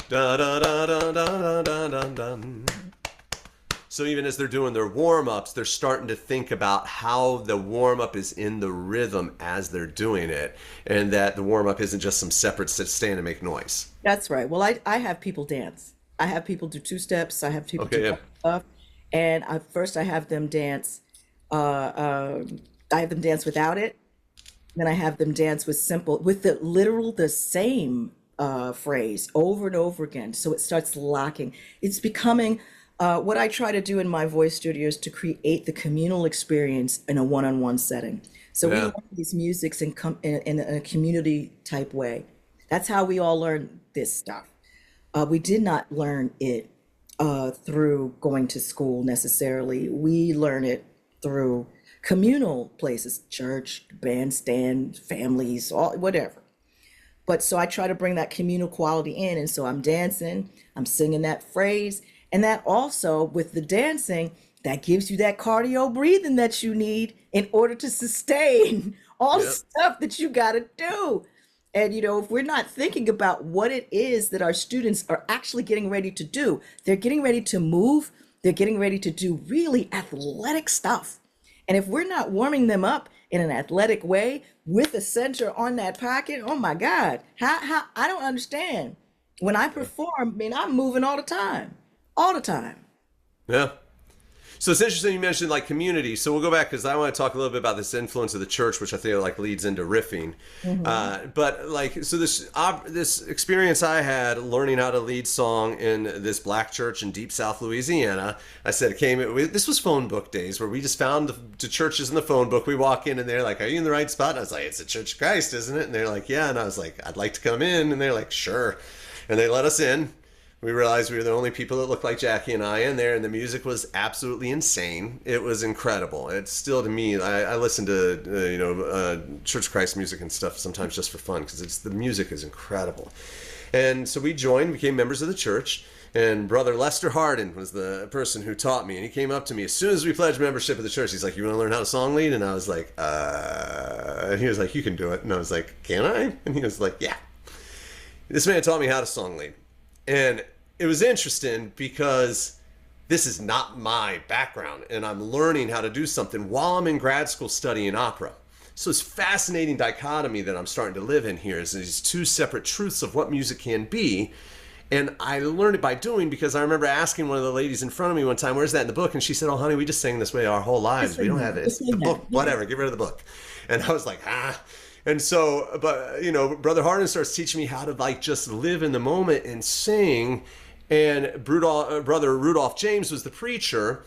da da da da da da da da da. So even as they're doing their warm-ups, they're starting to think about how the warm-up is in the rhythm as they're doing it, and that the warm-up isn't just some separate stand and make noise. That's right. Well, I have people dance. I have people do two steps. I have people do Okay, yeah. other stuff, and first I have them dance. Uh, I have them dance without it. Then I have them dance with the same phrase over and over again. So it starts locking. It's becoming what I try to do in my voice studio is to create the communal experience in a one-on-one setting. So we Yeah. learn these musics in a community type way. That's how we all learn this stuff. We did not learn it through going to school necessarily. We learn it through communal places, church, bandstand, families, all whatever. But so I try to bring that communal quality in. And so I'm dancing, I'm singing that phrase. And that also, with the dancing, that gives you that cardio breathing that you need in order to sustain all the Yep. stuff that you got to do. And, if we're not thinking about what it is that our students are actually getting ready to do, they're getting ready to move, they're getting ready to do really athletic stuff. And if we're not warming them up in an athletic way with a center on that pocket, oh my God, how I don't understand. When I perform, I mean, I'm moving all the time. Yeah. So it's interesting you mentioned like community. So we'll go back because I want to talk a little bit about this influence of the church, which I think like leads into riffing. But like, so this experience I had learning how to lead song in this black church in Deep South Louisiana. I said this was phone book days where we just found the churches in the phone book. We walk in and they're like, "Are you in the right spot?" And I was like, "It's the Church of Christ, isn't it?" And they're like, "Yeah." And I was like, "I'd like to come in." And they're like, "Sure." And they let us in. We realized we were the only people that looked like Jackie and I in there, and the music was absolutely insane. It was incredible. It's still, to me, I listen to Church of Christ music and stuff sometimes just for fun because the music is incredible. And so we joined, became members of the church, and Brother Lester Hardin was the person who taught me, and he came up to me as soon as we pledged membership of the church. He's like, "You want to learn how to song lead?" And I was like, and he was like, "You can do it." And I was like, "Can I?" And he was like, "Yeah." This man taught me how to song lead. And it was interesting because this is not my background, and I'm learning how to do something while I'm in grad school studying opera. So it's fascinating dichotomy that I'm starting to live in here is these two separate truths of what music can be. And I learned it by doing because I remember asking one of the ladies in front of me one time, "Where's that in the book?" And she said, "Oh, honey, we just sang this way our whole lives. We don't have it. It's the book, whatever. Get rid of the book." And I was like, ah. And so, but, Brother Hardin starts teaching me how to like just live in the moment and sing. And Brother Rudolph James was the preacher.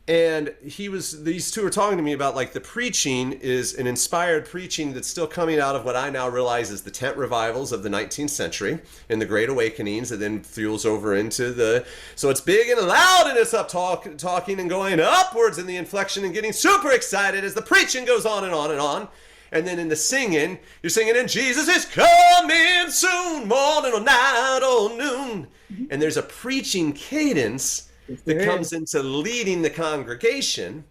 And these two were talking to me about like the preaching is an inspired preaching that's still coming out of what I now realize is the tent revivals of the 19th century and the Great Awakenings that then fuels over into so it's big and loud and it's up talking and going upwards in the inflection and getting super excited as the preaching goes on and on and on. And then in the singing, you're singing, "And Jesus is coming soon, morning or night or noon." And there's a preaching cadence that comes into leading the congregation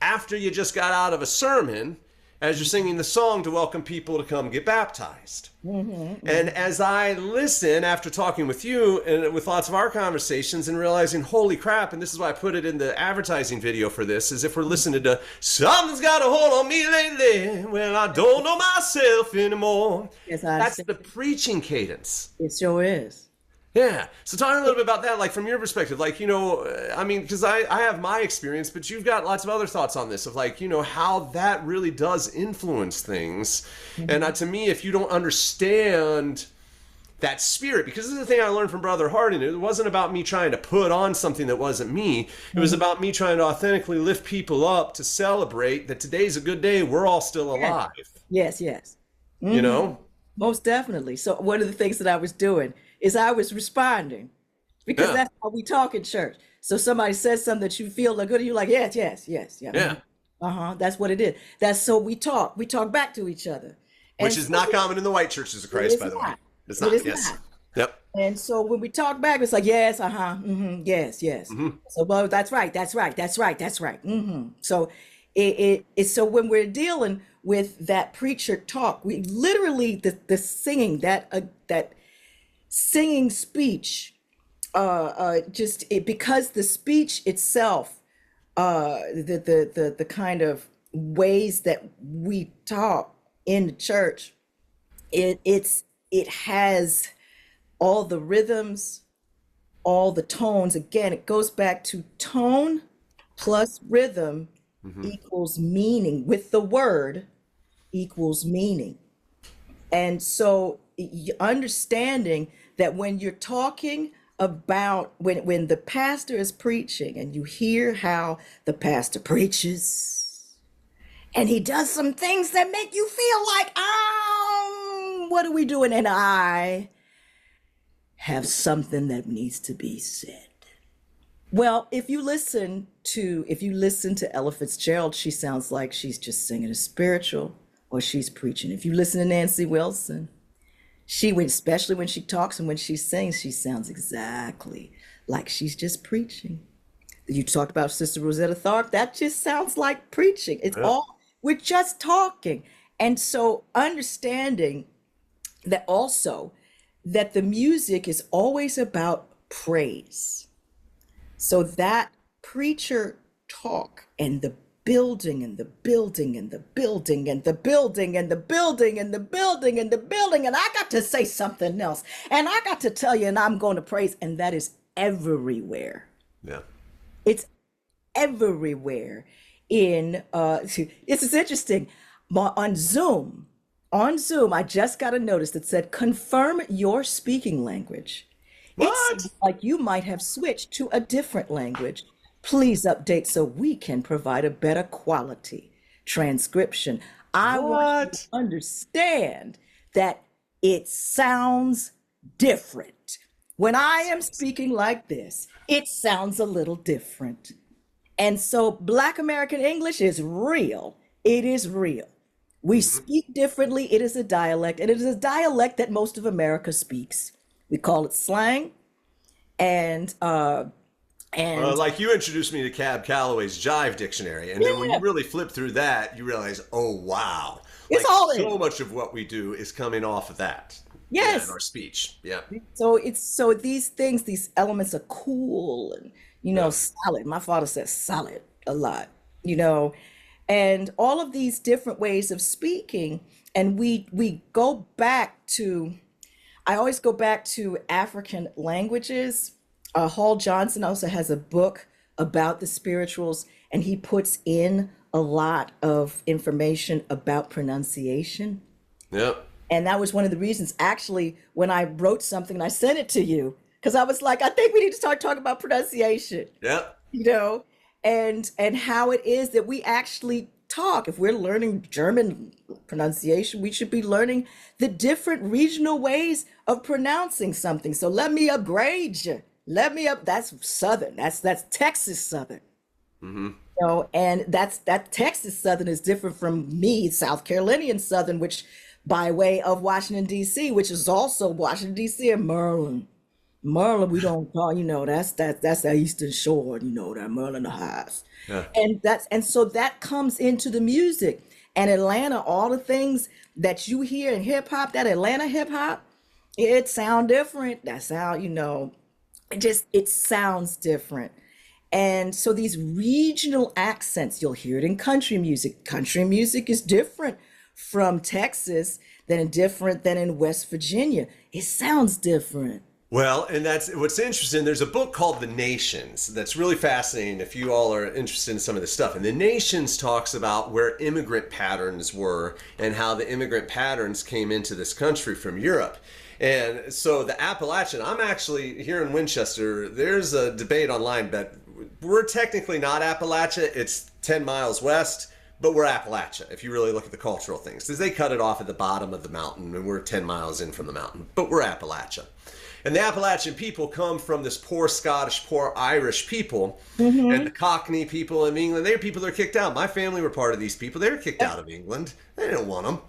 after you just got out of a sermon as you're singing the song to welcome people to come get baptized. And as I listen after talking with you and with lots of our conversations and realizing, holy crap, and this is why I put it in the advertising video for this, is if we're listening to "Something's got a hold on me lately, well, I don't know myself anymore." Yes, That's the preaching cadence. it sure is. Yeah. So talk a little bit about that, like from your perspective, like, I mean, because I have my experience, but you've got lots of other thoughts on this of like, how that really does influence things. And to me, if you don't understand that spirit, because this is the thing I learned from Brother Hardin, it wasn't about me trying to put on something that wasn't me. It was about me trying to authentically lift people up to celebrate that today's a good day. We're all still alive, Yes, yes. you know? Most definitely. So one of the things that I was doing is I was responding because Yeah. that's how we talk in church. So somebody says something that you feel like good, and you're like, yes, yes, yes, yeah. Yeah. That's what it is. That's so we talk. We talk back to each other. And Which is so not common in the white churches of it Christ, is by the way. not. It's It not. is Yes. not. Yep. And so when we talk back, it's like, yes, yes, yes. So, well, that's right, that's right, that's right, that's right. So it's so when we're dealing with that preacher talk, we literally the singing that singing speech, because the speech itself, the kind of ways that we talk in the church, it has all the rhythms, all the tones. Again, it goes back to tone plus rhythm equals meaning. With the word equals meaning. And so understanding that when you're talking about when the pastor is preaching and you hear how the pastor preaches and he does some things that make you feel like, what are we doing? And I have something that needs to be said. Well, if you listen to Ella Fitzgerald, she sounds like she's just singing a spiritual or she's preaching. If you listen to Nancy Wilson, especially when she talks and when she sings, she sounds exactly like she's just preaching. You talked about Sister Rosetta Tharpe, that just sounds like preaching. It's Yep. all, we're just talking. And so understanding that also that the music is always about praise. So that preacher talk and the building and the building and the building and the building and the building and the building and the building. And I got to say something else. And I got to tell you, and I'm going to praise, and that is everywhere. Yeah. It's everywhere in this is interesting. On Zoom, I just got a notice that said confirm your speaking language. It What? seems like you might have switched to a different language. Please update so we can provide a better quality transcription. I want you to What? understand that it sounds different. When I am speaking like this, it sounds a little different. And so Black American English is real. It is real. We Mhm. speak differently. It is a dialect, and it is a dialect that most of America speaks. We call it slang, and and Like you introduced me to Cab Calloway's Jive Dictionary, and then when you yeah, really flip through that, you realize, oh wow, it's like all in so it. much of what we do is coming off of that. Yeah, in Yes. our speech. Yeah, So these things, these elements are cool and yeah, solid. My father says solid a lot, you know, and all of these different ways of speaking. And we go back to I always go back to African languages. Hall Johnson also has a book about the spirituals, and he puts in a lot of information about pronunciation. yeah, And that was one of the reasons, actually, when I wrote something and I sent it to you, because I was like, I think we need to start talking about pronunciation, yeah. you know, and how it is that we actually talk. If we're learning German pronunciation, we should be learning the different regional ways of pronouncing something. So let me upgrade you. Let me up. That's Southern. That's Texas Southern. Hmm. And that Texas Southern is different from me, South Carolinian Southern, which by way of Washington D.C., which is also Washington D.C. and Maryland. Maryland, we don't call, that's the Eastern Shore, that Maryland Heights. Yeah. And so that comes into the music. And Atlanta, all the things that you hear in hip hop, that Atlanta hip hop, it sound different. That sound, it sounds different. And so these regional accents, you'll hear it in country music. Country music is different from Texas than in West Virginia. It sounds different. Well, and that's what's interesting. There's a book called The Nations that's really fascinating if you all are interested in some of this stuff. And The Nations talks about where immigrant patterns were and how the immigrant patterns came into this country from Europe. And so the Appalachian, I'm actually here in Winchester, there's a debate online, but we're technically not Appalachia. It's 10 miles west, but we're Appalachia if you really look at the cultural things. Because they cut it off at the bottom of the mountain and we're 10 miles in from the mountain, but we're Appalachia. And the Appalachian people come from this poor Scottish, poor Irish people, and the Hmm. Cockney people in England. They're people that are kicked out. My family were part of these people. They were kicked out of England. They didn't want them.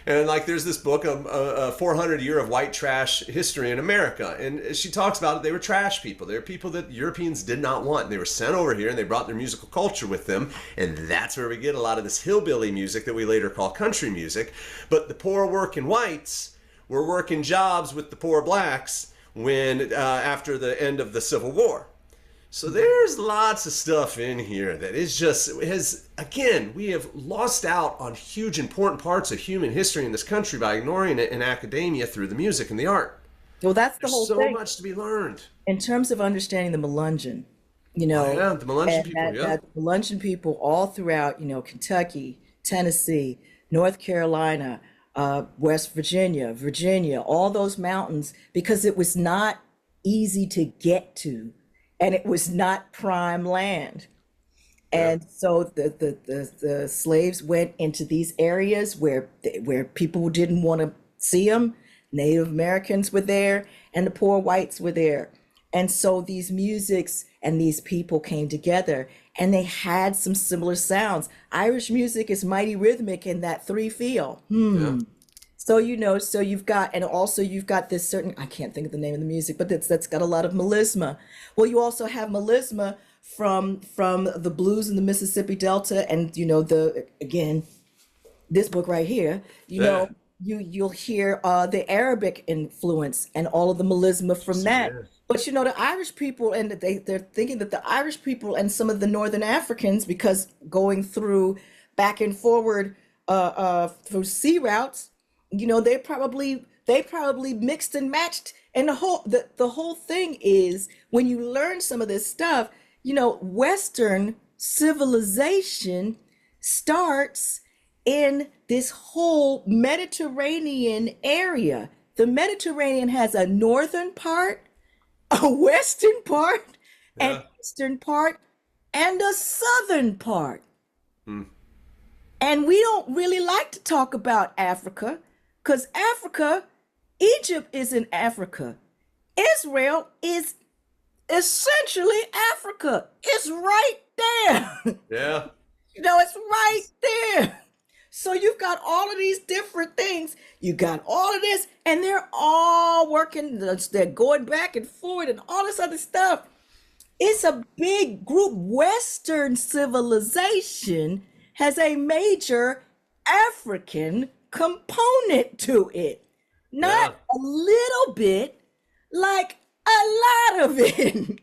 And like, there's this book, a 400 year of white trash history in America, and she talks about it. They were trash people. They were people that Europeans did not want. And they were sent over here, and they brought their musical culture with them, and that's where we get a lot of this hillbilly music that we later call country music. But the poor working whites were working jobs with the poor blacks when after the end of the Civil War. So there's lots of stuff in here that is just has again, we have lost out on huge important parts of human history in this country by ignoring it in academia through the music and the art. Well, that's the There's whole so thing much to be learned. in terms of understanding the Melungeon, you Oh know, yeah, the Melanesian and people, that, yeah. that Melungeon people all throughout, Kentucky, Tennessee, North Carolina, West Virginia, Virginia, all those mountains, because it was not easy to get to, and it was not prime land. Yeah. And so the slaves went into these areas where people didn't want to see them. Native Americans were there, and the poor whites were there. And so these musics and these people came together and they had some similar sounds. Irish music is mighty rhythmic in that three feel. Yeah. So so you've got, and also you've got this certain, I can't think of the name of the music, but that's got a lot of melisma. Well, you also have melisma from the blues in the Mississippi Delta, and the again this book right here, Yeah. you'll hear the Arabic influence and all of the melisma from Interesting. that. Yeah. But the Irish people, and they're thinking that the Irish people and some of the Northern Africans, because going through back and forward through sea routes, they probably mixed and matched. And the whole thing is, when you learn some of this stuff, Western civilization starts in this whole Mediterranean area. The Mediterranean has a northern part, a western part, an Yeah. eastern part, and a southern part. Hmm. And we don't really like to talk about Africa because Africa, Egypt is in Africa. Israel is essentially Africa. It's right there. Yeah. It's right there. So you've got all of these different things. You got all of this, and they're all working. They're going back and forward and all this other stuff. It's a big group. Western civilization has a major African component to it. Not Yeah. a little bit, like a lot of it.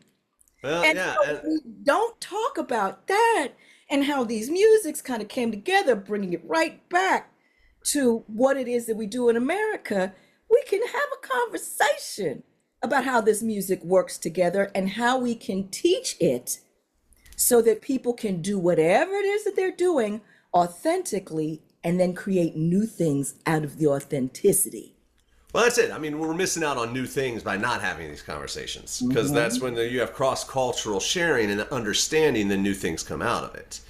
Well, And yeah. so And we don't talk about that and how these musics kind of came together, bringing it right back to what it is that we do in America. We can have a conversation about how this music works together and how we can teach it so that people can do whatever it is that they're doing authentically and then create new things out of the authenticity. well, that's it. I mean, we're missing out on new things by not having these conversations, because that's when you have cross cultural sharing and understanding, then new things come out of it.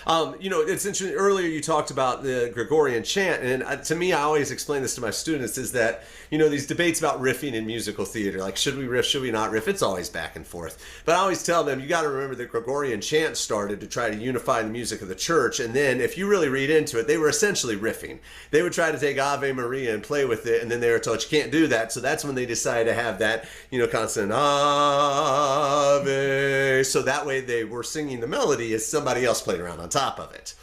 It's interesting. Earlier, you talked about the Gregorian chant, and to me, I always explain this to my students: is that these debates about riffing in musical theater, like should we riff, should we not riff? It's always back and forth. But I always tell them, you got to remember that Gregorian chant started to try to unify the music of the church, and then if you really read into it, they were essentially riffing. They would try to take Ave Maria and play with it, and then they were told you can't do that. So that's when they decided to have that constant Ave, so that way they were singing the melody as somebody else played around on top of it.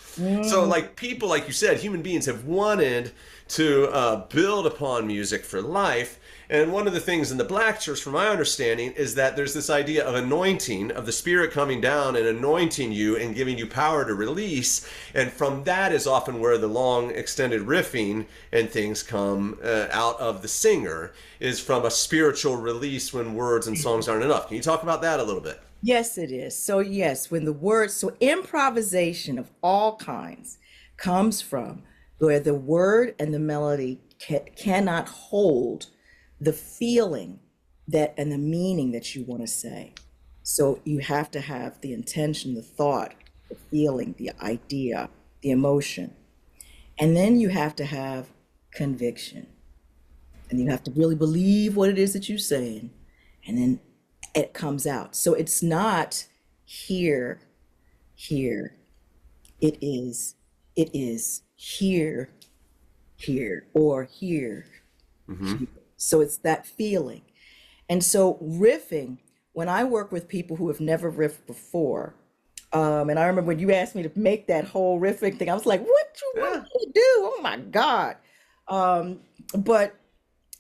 So, like people, like you said, human beings have wanted to build upon music for life. And one of the things in the Black church, from my understanding, is that there's this idea of anointing, of the Spirit coming down and anointing you and giving you power to release. And from that is often where the long, extended riffing and things come out of the singer, is from a spiritual release when words and songs aren't enough. Can you talk about that a little bit? Yes, it is. So, yes, so improvisation of all kinds comes from where the word and the melody cannot hold the feeling that and the meaning that you want to say. So, you have to have the intention, the thought, the feeling, the idea, the emotion. And then you have to have conviction. And you have to really believe what it is that you're saying. And then it comes out. So it's not here, here. It is here, here, or here. So it's that feeling. And so riffing, when I work with people who have never riffed before, and I remember when you asked me to make that whole riffing thing, I was like, what you want Yeah. me to do? Oh my God. But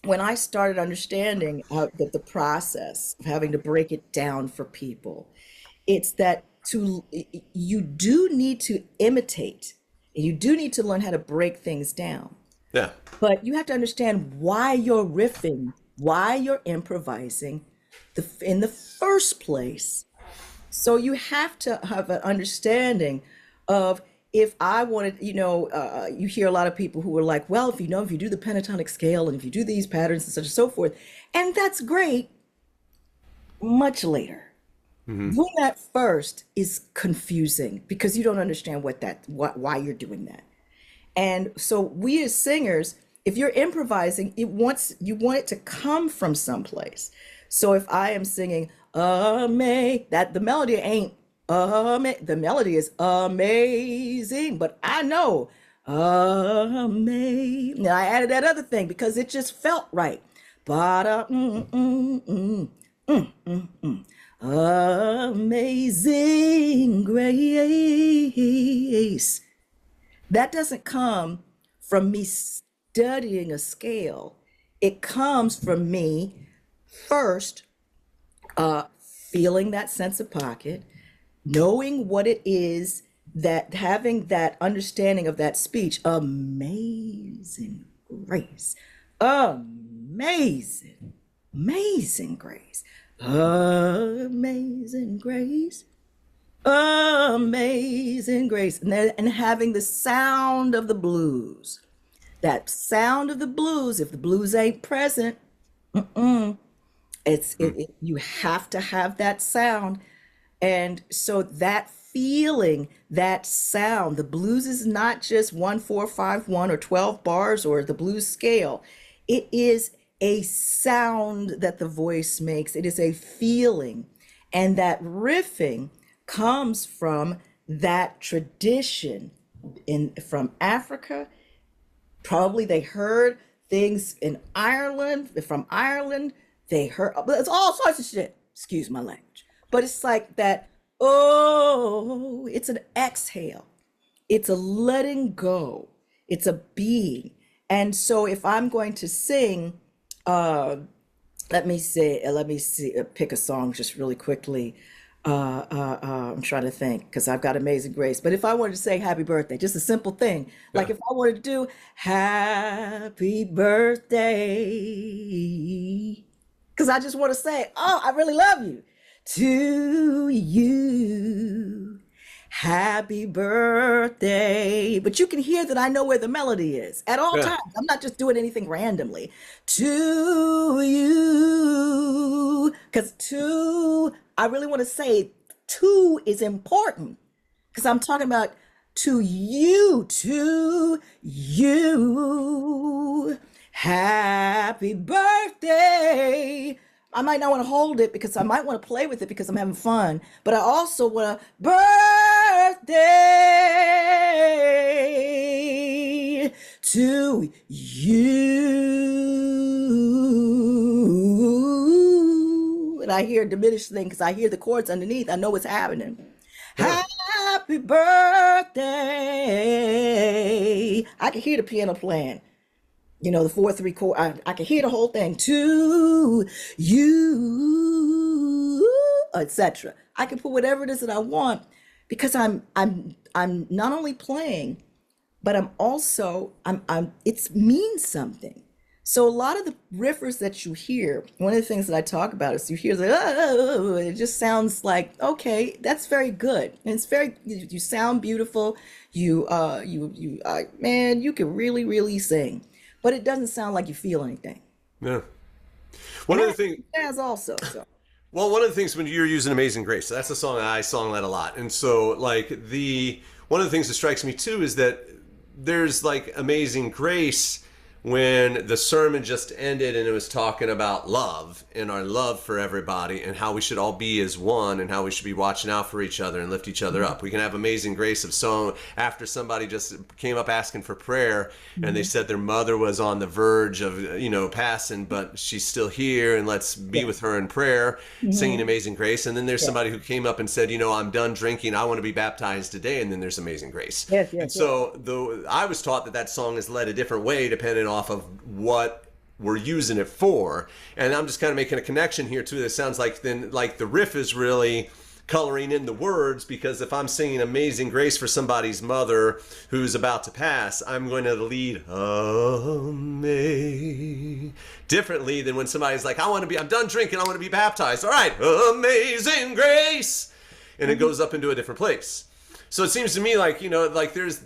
when I started understanding the process of having to break it down for people, it's that you do need to imitate, and you do need to learn how to break things down. Yeah. But you have to understand why you're riffing, why you're improvising in the first place. So you have to have an understanding of, if I wanted, you hear a lot of people who are like, well, if you do the pentatonic scale and if you do these patterns and such and so forth, and that's great, much later. Doing that first is confusing because you don't understand why you're doing that. And so we as singers, if you're improvising, you want it to come from someplace. So if I am singing that the melody ain't the melody is amazing, but I know amazing. Now I added that other thing because it just felt right. Ba amazing grace. That doesn't come from me studying a scale. It comes from me first feeling that sense of pocket, knowing what it is, that having that understanding of that speech. Amazing grace. Amazing, amazing grace. Amazing grace. Amazing grace. And having the sound of the blues. That sound of the blues, if the blues ain't present, you have to have that sound. And so that feeling, that sound, the blues is not just 1 4 5 1 or 12 bars or the blues scale. It is a sound that the voice makes. It is a feeling. And that riffing comes from that tradition from Africa. Probably they heard things in Ireland, from Ireland. They heard, it's all sorts of shit. Excuse my language. But it's like that, oh, it's an exhale. It's a letting go. It's a being. And so if I'm going to sing, uh, let me see, pick a song just really quickly. I'm trying to think because I've got Amazing Grace. But if I wanted to say happy birthday, just a simple thing, Yeah. like if I wanted to do happy birthday, because I just want to say, oh, I really love you to you. Happy birthday. But you can hear that I know where the melody is at all Yeah. times. I'm not just doing anything randomly. To you. Because I really want to say two is important because I'm talking about to you. Happy birthday. I might not want to hold it because I might want to play with it because I'm having fun, but I also want to birthday to you. And I hear a diminished thing because I hear the chords underneath. I know what's happening. Yeah. Happy birthday. I can hear the piano playing. The 4/3 chord. I can hear the whole thing. To you, etc. I can put whatever it is that I want because I'm not only playing, but I'm also it means something. So a lot of the riffers that you hear, one of the things that I talk about is you hear the oh, it just sounds like okay, that's very good. And it's very you sound beautiful. Man, you can really sing, but it doesn't sound like you feel anything. Yeah. One And of the that's things, jazz also. So well, one of the things when you're using Amazing Grace, that's a song that I songlet a lot. And so like one of the things that strikes me too is that there's like Amazing Grace when the sermon just ended and it was talking about love and our love for everybody and how we should all be as one and how we should be watching out for each other and lift each other up. We can have Amazing Grace of song after somebody just came up asking for prayer and they said their mother was on the verge of passing, but she's still here and let's be yeah. with her in prayer, singing Hmm. Amazing Grace. And then there's Yeah. somebody who came up and said, I'm done drinking, I want to be baptized today. And then there's Amazing Grace. Yes, And yes, yes. so I was taught that song is led a different way depending off of what we're using it for. And I'm just kind of making a connection here too. That sounds like then like the riff is really coloring in the words, because if I'm singing Amazing Grace for somebody's mother who's about to pass, I'm going to lead differently than when somebody's like, I'm done drinking, I want to be baptized. All right, Amazing Grace. And it goes up into a different place. So it seems to me like, like there's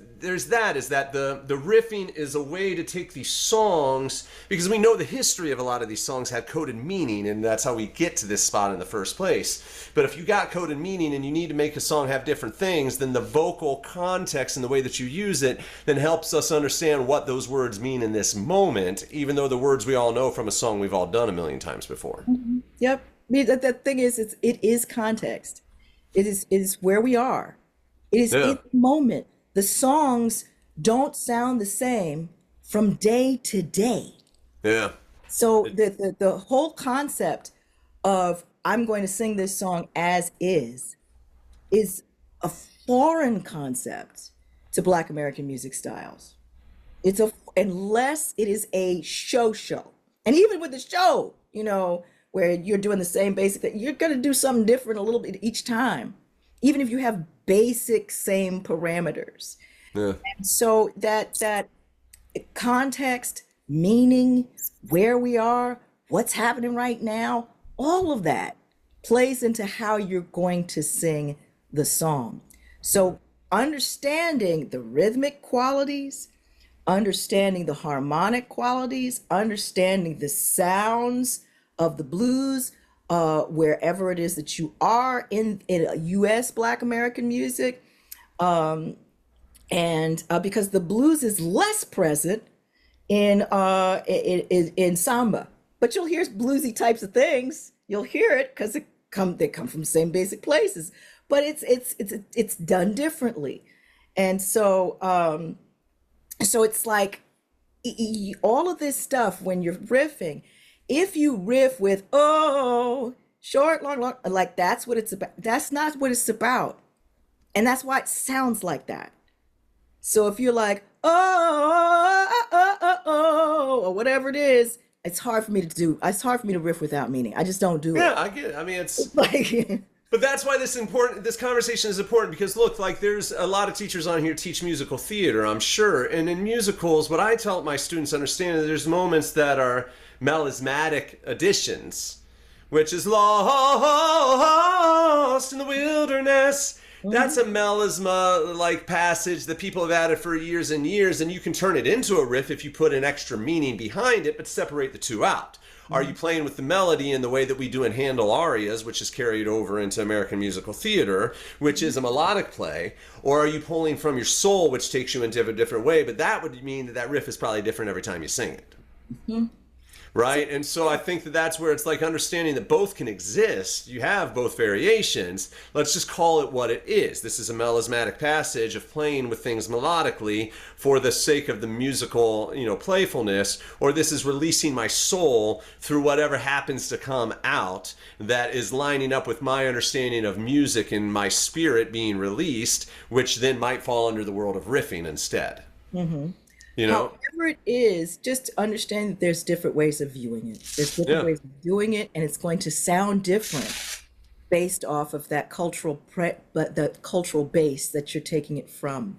that, is that the riffing is a way to take these songs, because we know the history of a lot of these songs had coded meaning, and that's how we get to this spot in the first place. But if you got coded meaning and you need to make a song have different things, then the vocal context and the way that you use it then helps us understand what those words mean in this moment, even though the words we all know from a song we've all done a million times before. Yep. I mean, the thing is, it is context. It is where we are. It is Yeah. in the moment. The songs don't sound the same from day to day. Yeah. So the whole concept of I'm going to sing this song as is a foreign concept to Black American music styles. It's a unless it is a show. And even with the show, where you're doing the same basic thing, you're gonna do something different a little bit each time, even if you have basic same parameters. Yeah. So that context, meaning, where we are, what's happening right now, all of that plays into how you're going to sing the song. So understanding the rhythmic qualities, understanding the harmonic qualities, understanding the sounds of the blues, wherever it is that you are in U.S. Black American music, and because the blues is less present in samba, but you'll hear bluesy types of things. You'll hear it because they come from the same basic places, but it's done differently, and so it's like all of this stuff when you're riffing, if you riff with short, long, long, like that's what it's about. That's not what it's about. And that's why it sounds like that. So if you're like, or whatever it is, it's hard for me to do. It's hard for me to riff without meaning. I just don't do Yeah, it. I get it. I mean, it's Like, But that's why this conversation is important, because look, like there's a lot of teachers on here teach musical theater, I'm sure. And in musicals, what I tell my students understand is there's moments that are melismatic additions, which is lost in the wilderness. That's a melisma like passage that people have added for years and years, and you can turn it into a riff if you put an extra meaning behind it, but separate the two out. Are you playing with the melody in the way that we do in Handel arias, which is carried over into American musical theater, which is a melodic play? Or are you pulling from your soul, which takes you into a different way? But that would mean that that riff is probably different every time you sing it. Right? And so I think that that's where it's like understanding that both can exist. You have both variations. Let's just call it what it is. This is a melismatic passage of playing with things melodically for the sake of the musical, playfulness, or this is releasing my soul through whatever happens to come out that is lining up with my understanding of music and my spirit being released, which then might fall under the world of riffing instead. however it is, just understand that there's different ways of viewing it. There's different Yeah. ways of doing it, and it's going to sound different based off of that but the cultural base that you're taking it from.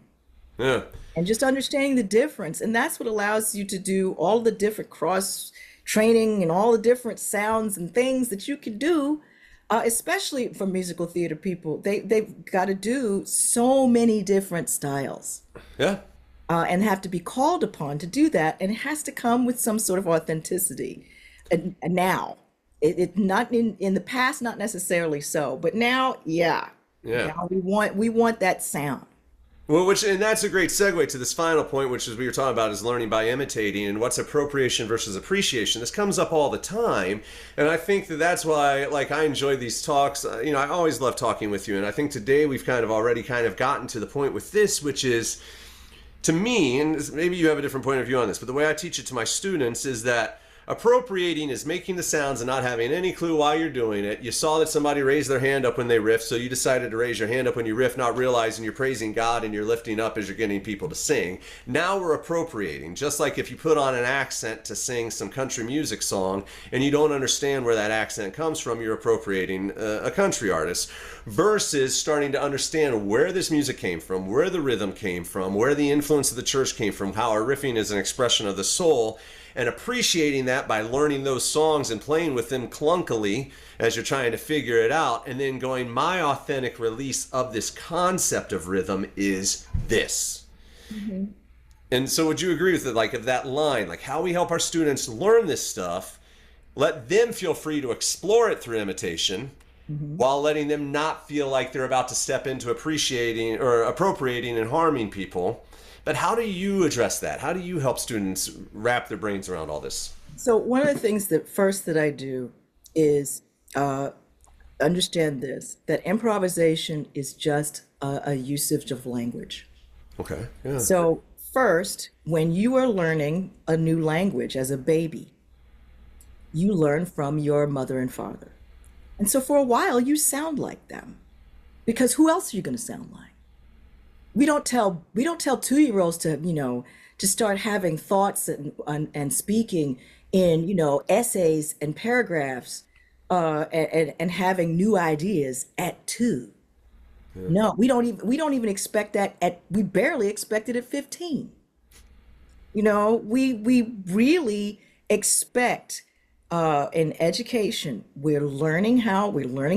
Yeah. And just understanding the difference. And that's what allows you to do all the different cross training and all the different sounds and things that you can do, especially for musical theater people. They've got to do so many different styles, Yeah. and have to be called upon to do that. And it has to come with some sort of authenticity. And now, it not in the past, not necessarily so, but now, yeah. Yeah. Now we want that sound. Well, and that's a great segue to this final point, which is we were talking about is learning by imitating and what's appropriation versus appreciation. This comes up all the time, and I think that that's why, like, I enjoy these talks. I always love talking with you, and I think today we've already gotten to the point with this, which is, to me, and maybe you have a different point of view on this, but the way I teach it to my students is that appropriating is making the sounds and not having any clue why you're doing it. You saw that somebody raised their hand up when they riff, so you decided to raise your hand up when you riff, not realizing you're praising God and you're lifting up as you're getting people to sing. Now we're appropriating. Just like if you put on an accent to sing some country music song and you don't understand where that accent comes from, you're appropriating a country artist, versus starting to understand where this music came from, where the rhythm came from, where the influence of the church came from, how our riffing is an expression of the soul, and appreciating that by learning those songs and playing with them clunkily as you're trying to figure it out, and then going, my authentic release of this concept of rhythm is this. Mhm. And so would you agree with it, like of that line, like how we help our students learn this stuff, let them feel free to explore it through imitation, Mhm. while letting them not feel like they're about to step into appreciating or appropriating and harming people. But how do you address that? How do you help students wrap their brains around all this? So one of the things that first that I do is uh, understand this, that improvisation is just a usage of language. Okay, yeah. So first, when you are learning a new language as a baby, you learn from your mother and father. And so for a while, you sound like them because who else are you going to sound like? We don't tell 2-year-olds to to start having thoughts and speaking in essays and paragraphs and having new ideas at 2. Yeah. No, we don't even expect that we barely expect it at 15. We really expect in education, we're learning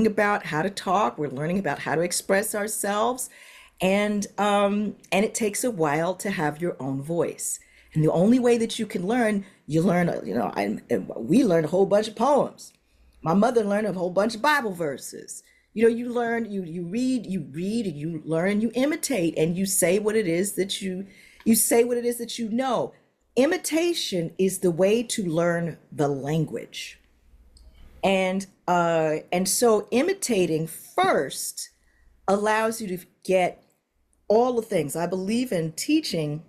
about how to talk, we're learning about how to express ourselves, and it takes a while to have your own voice. And the only way that you can learn, you learn, we learned a whole bunch of poems. My mother learned a whole bunch of Bible verses. You learn, you read, and you learn, you imitate, and you say what it is that you say what it is that you know. Imitation is the way to learn the language. And so imitating first allows you to get all the things. I believe in teaching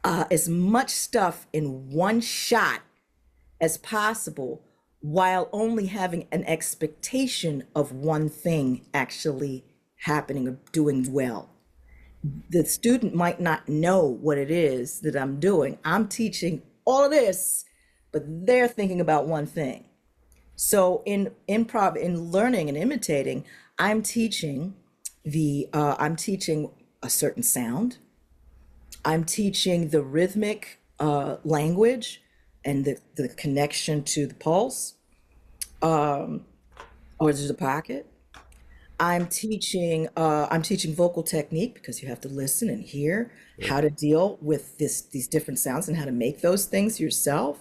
as much stuff in one shot as possible while only having an expectation of one thing actually happening or doing well. The student might not know what it is that I'm doing. I'm teaching all of this, but they're thinking about one thing. So in improv, in learning and imitating, I'm teaching a certain sound. I'm teaching the rhythmic language and the connection to the pulse or to the pocket. I'm teaching vocal technique because you have to listen and hear Yeah. how to deal with these different sounds and how to make those things yourself.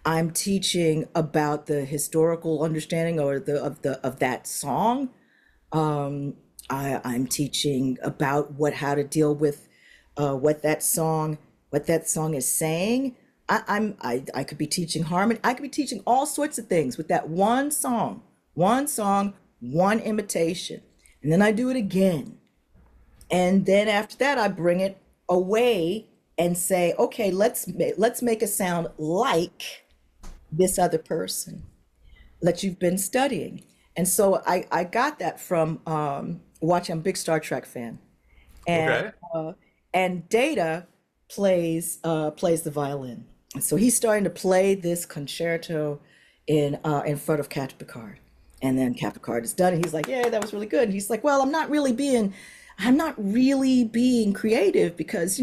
I'm teaching about the historical understanding or of that song. I'm teaching about how to deal with what that song is saying. I could be teaching harmony. I could be teaching all sorts of things with that one song, one imitation, and then I do it again. And then after that, I bring it away and say, okay, let's make a sound like this other person that you've been studying. And so I got that from watching. I'm a big Star Trek fan, and Okay. uh, and Data plays the violin. So he's starting to play this concerto in front of Captain Picard, and then Captain Picard is done, and he's like, "Yeah, that was really good." And he's like, "Well, I'm not really being creative because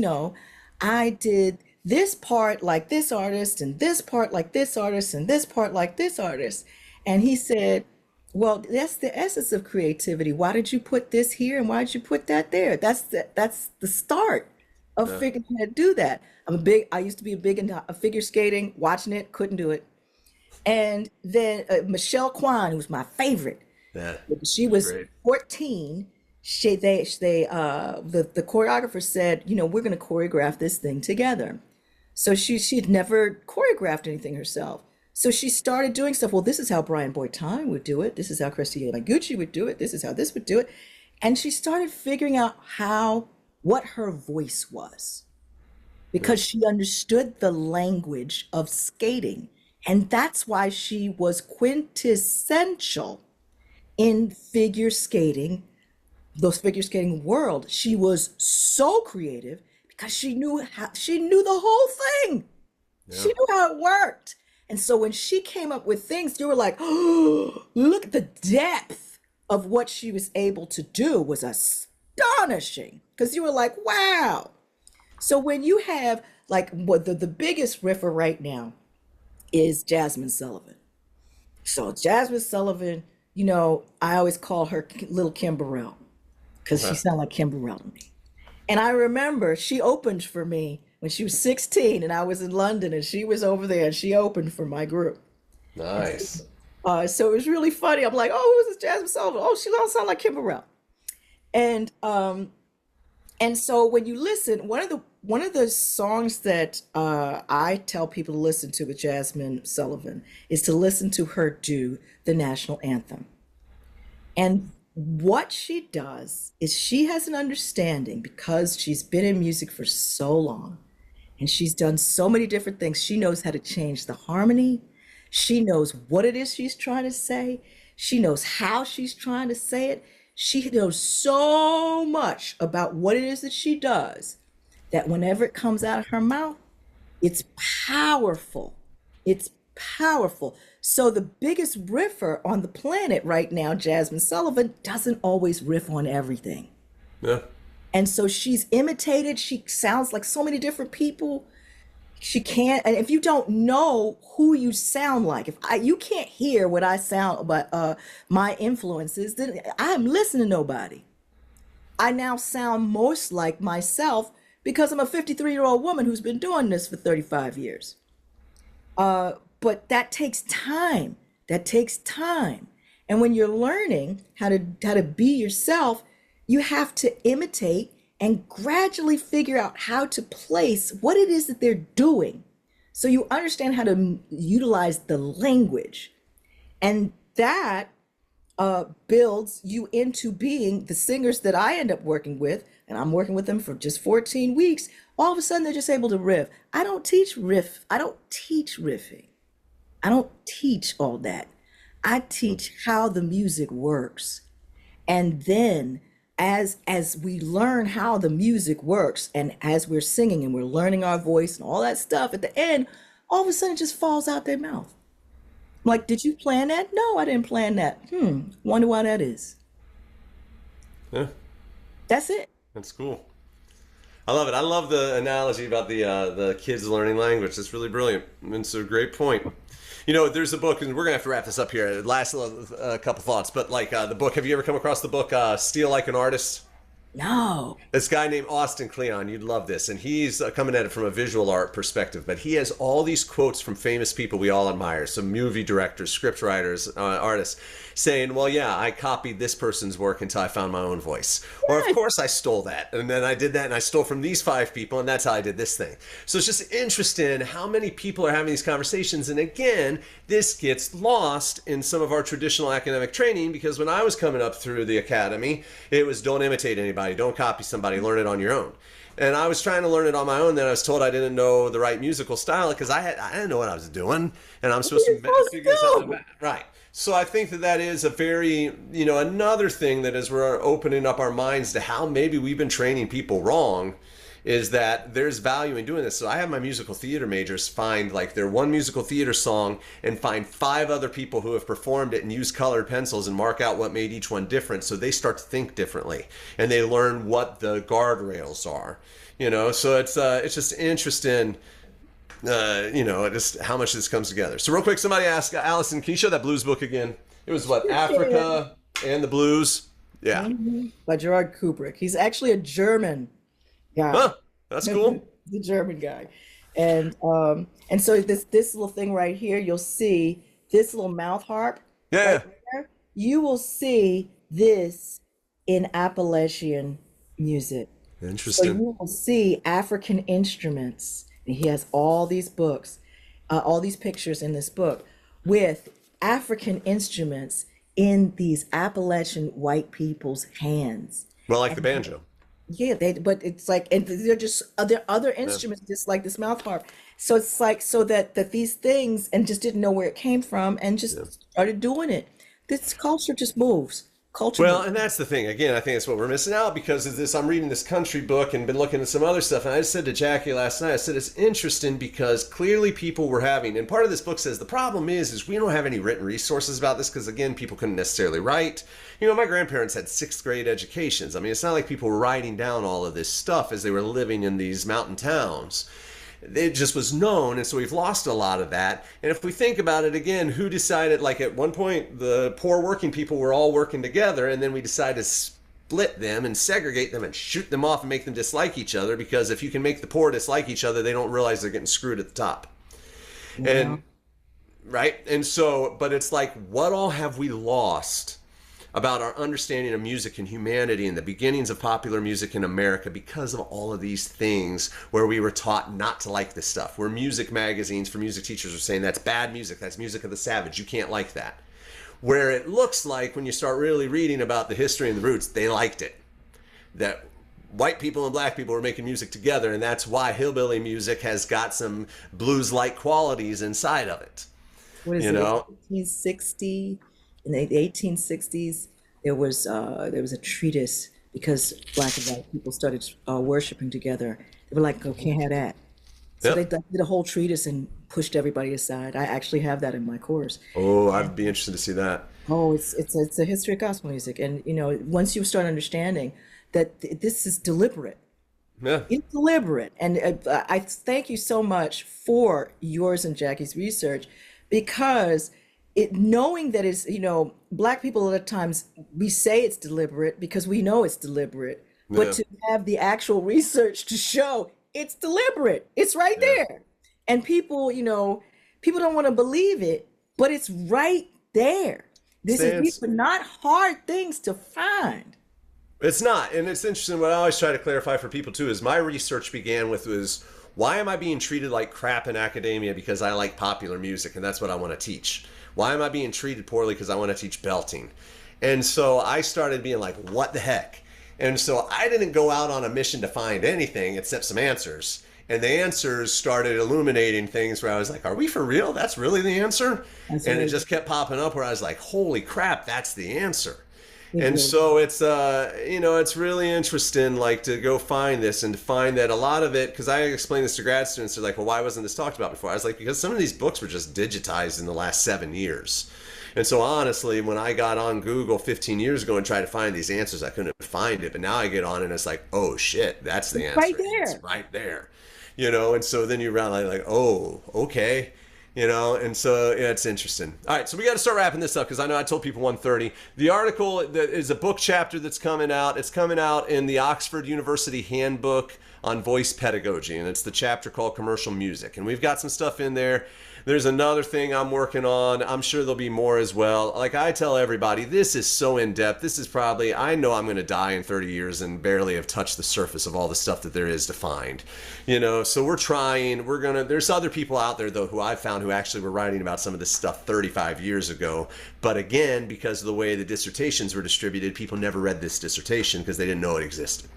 I did this part like this artist, and this part like this artist, and this part like this artist." And he said, well, that's the essence of creativity. Why did you put this here and why did you put that there? That's the start of Yeah. figuring out how to do that. I used to be a big into figure skating, watching it, couldn't do it. And then Michelle Kwan, who's my favorite, Yeah. she It's was great. 14. The choreographer said, we're going to choreograph this thing together. So she'd never choreographed anything herself. So she started doing stuff. Well, this is how Brian Boitano would do it. This is how Christina Gucci would do it. This is how this would do it. And she started figuring out what her voice was Yeah. because she understood the language of skating. And that's why she was quintessential in figure skating world. She was so creative because she knew the whole thing. She Yeah. knew how it worked. And so when she came up with things, you were like, oh, look at the depth of what she was able to do was astonishing. Because you were like, wow. So when you have like what the biggest riffer right now is Jasmine Sullivan. So Jasmine Sullivan, I always call her Little Kim Burrell because she Okay. sounded like Kim Burrell to me. And I remember she opened for me when she was 16 and I was in London and she was over there and she opened for my group. Nice. So it was really funny. I'm like, oh, who's this Jasmine Sullivan? Oh, she don't sound like Kim Burrell. And so when you listen, one of the songs that I tell people to listen to with Jasmine Sullivan is to listen to her do the national anthem. And what she does is she has an understanding because she's been in music for so long and she's done so many different things. She knows how to change the harmony. She knows what it is she's trying to say. She knows how she's trying to say it. She knows so much about what it is that she does that whenever it comes out of her mouth, it's powerful. It's powerful. So the biggest riffer on the planet right now, Jasmine Sullivan, doesn't always riff on everything. Yeah. And so she's imitated. She sounds like so many different people. She can't, and if you don't know who you sound like, if you can't hear what I sound, but my influences, then I'm listening to nobody. I now sound most like myself because I'm a 53-year-old woman who's been doing this for 35 years. But that takes time. That takes time. And when you're learning how to be yourself, you have to imitate and gradually figure out how to place what it is that they're doing. So you understand how to utilize the language. And that builds you into being the singers that I end up working with, and I'm working with them for just 14 weeks. All of a sudden, they're just able to riff. I don't teach riffing. I don't teach all that. I teach how the music works. And then as we learn how the music works and as we're singing and we're learning our voice and all that stuff, at the end, all of a sudden it just falls out their mouth. I'm like, did you plan that? No, I didn't plan that. Wonder why that is. Yeah. That's it. That's cool. I love it. I love the analogy about the kids learning language. That's really brilliant. It's a great point. There's a book, and we're gonna have to wrap this up here. Last couple thoughts, but like the book. Have you ever come across the book "Steal Like an Artist"? No. This guy named Austin Kleon, you'd love this, and he's coming at it from a visual art perspective. But he has all these quotes from famous people we all admire, some movie directors, script writers, artists, saying, "Well, yeah, I copied this person's work until I found my own voice," or "Of course I stole that, and then I did that, and I stole from these 5 people, and that's how I did this thing." So it's just interesting how many people are having these conversations, and again, this gets lost in some of our traditional academic training because when I was coming up through the academy, it was don't imitate anybody. Don't copy somebody, learn it on your own. And I was trying to learn it on my own. Then I was told I didn't know the right musical style because I didn't know what I was doing, and I'm supposed to figure this out. Right. So I think that is a very, another thing that as we're opening up our minds to how maybe we've been training people wrong, is that there's value in doing this. So I have my musical theater majors find like their one musical theater song and find 5 other people who have performed it and use colored pencils and mark out what made each one different. So they start to think differently and they learn what the guardrails are, so it's just interesting, just how much this comes together. So real quick, somebody asked, Allison, can you show that blues book again? It was what, Africa and the Blues? Yeah. By Gerard Kubrick. He's actually a German guy. Huh, that's cool. The German guy. And so this little thing right here, you'll see this little mouth harp Yeah. right there. You will see this in Appalachian music. So Interesting. you will see African instruments. And he has all these books, all these pictures in this book with African instruments in these Appalachian white people's hands. Well, like the banjo. Yeah, but it's like, and they're just other instruments, just like this mouth harp. So it's like, so that these things, and just didn't know where it came from, and just started doing it. This culture just moves. Culture Well, moves. and that's the thing. Again, I think that's what we're missing out because of this. I'm reading this country book and been looking at some other stuff. And I just said to Jackie last night, I said, it's interesting because clearly people were having, and part of this book says the problem is we don't have any written resources about this because, again, people couldn't necessarily write. My grandparents had 6th grade educations. I mean, it's not like people were writing down all of this stuff as they were living in these mountain towns. it just was known, and so we've lost a lot of that. And if we think about it again, who decided, like at one point the poor working people were all working together, and then we decided to split them and segregate them and shoot them off and make them dislike each other, because if you can make the poor dislike each other, they don't realize they're getting screwed at the top. Yeah. And right, and so, but it's like, what all have we lost about our understanding of music and humanity and the beginnings of popular music in America because of all of these things where we were taught not to like this stuff, where music magazines for music teachers are saying that's bad music, that's music of the savage, you can't like that. Where it looks like when you start really reading about the history and the roots, they liked it. That white people and black people were making music together, and that's why hillbilly music has got some blues-like qualities inside of it. What is You it? know? 1860, in the 1860s, there was a treatise because black and white people started worshiping together. They were like, "Oh, can't have that." So they Yep. did a whole treatise and pushed everybody aside. I actually have that in my course. Oh, I'd be interested to see that. Oh, it's a history of gospel music, and once you start understanding that this is deliberate. Yeah. It's deliberate. And I thank you so much for yours and Jackie's research because knowing that it's, Black people a lot of times we say it's deliberate because we know it's deliberate, but Yeah. to have the actual research to show it's deliberate, it's right Yeah. there. And people don't want to believe it, but it's right there. These Stands. are not hard things to find. It's not, and it's interesting. What I always try to clarify for people too is my research began with was why am I being treated like crap in academia because I like popular music and that's what I want to teach? Why am I being treated poorly because I want to teach belting? And so I started being like, what the heck? And so I didn't go out on a mission to find anything except some answers. And the answers started illuminating things where I was like, are we for real? That's really the answer? That's And it amazing. just kept popping up where I was like, holy crap, that's the answer. It And really. so it's really interesting, like, to go find this and to find that a lot of it, because I explained this to grad students, they're like, well, why wasn't this talked about before? I was like, because some of these books were just digitized in the last 7 years. And so honestly, when I got on Google 15 years ago and tried to find these answers, I couldn't find it. But now I get on and it's like, oh shit, that's the It's right answer. It's there. right there. And so then you realize like, oh, okay. And so yeah, it's interesting. All right, so we got to start wrapping this up because I know I told people 1:30. The article that is a book chapter that's coming out. It's coming out in the Oxford University Handbook on Voice Pedagogy, and it's the chapter called Commercial Music. And we've got some stuff in there. There's another thing I'm working on. I'm sure there'll be more as well. Like I tell everybody, this is so in depth. This is probably, I know I'm going to die in 30 years and barely have touched the surface of all the stuff that there is to find. So we're trying. There's other people out there, though, who I've found who actually were writing about some of this stuff 35 years ago. But again, because of the way the dissertations were distributed, people never read this dissertation because they didn't know it existed.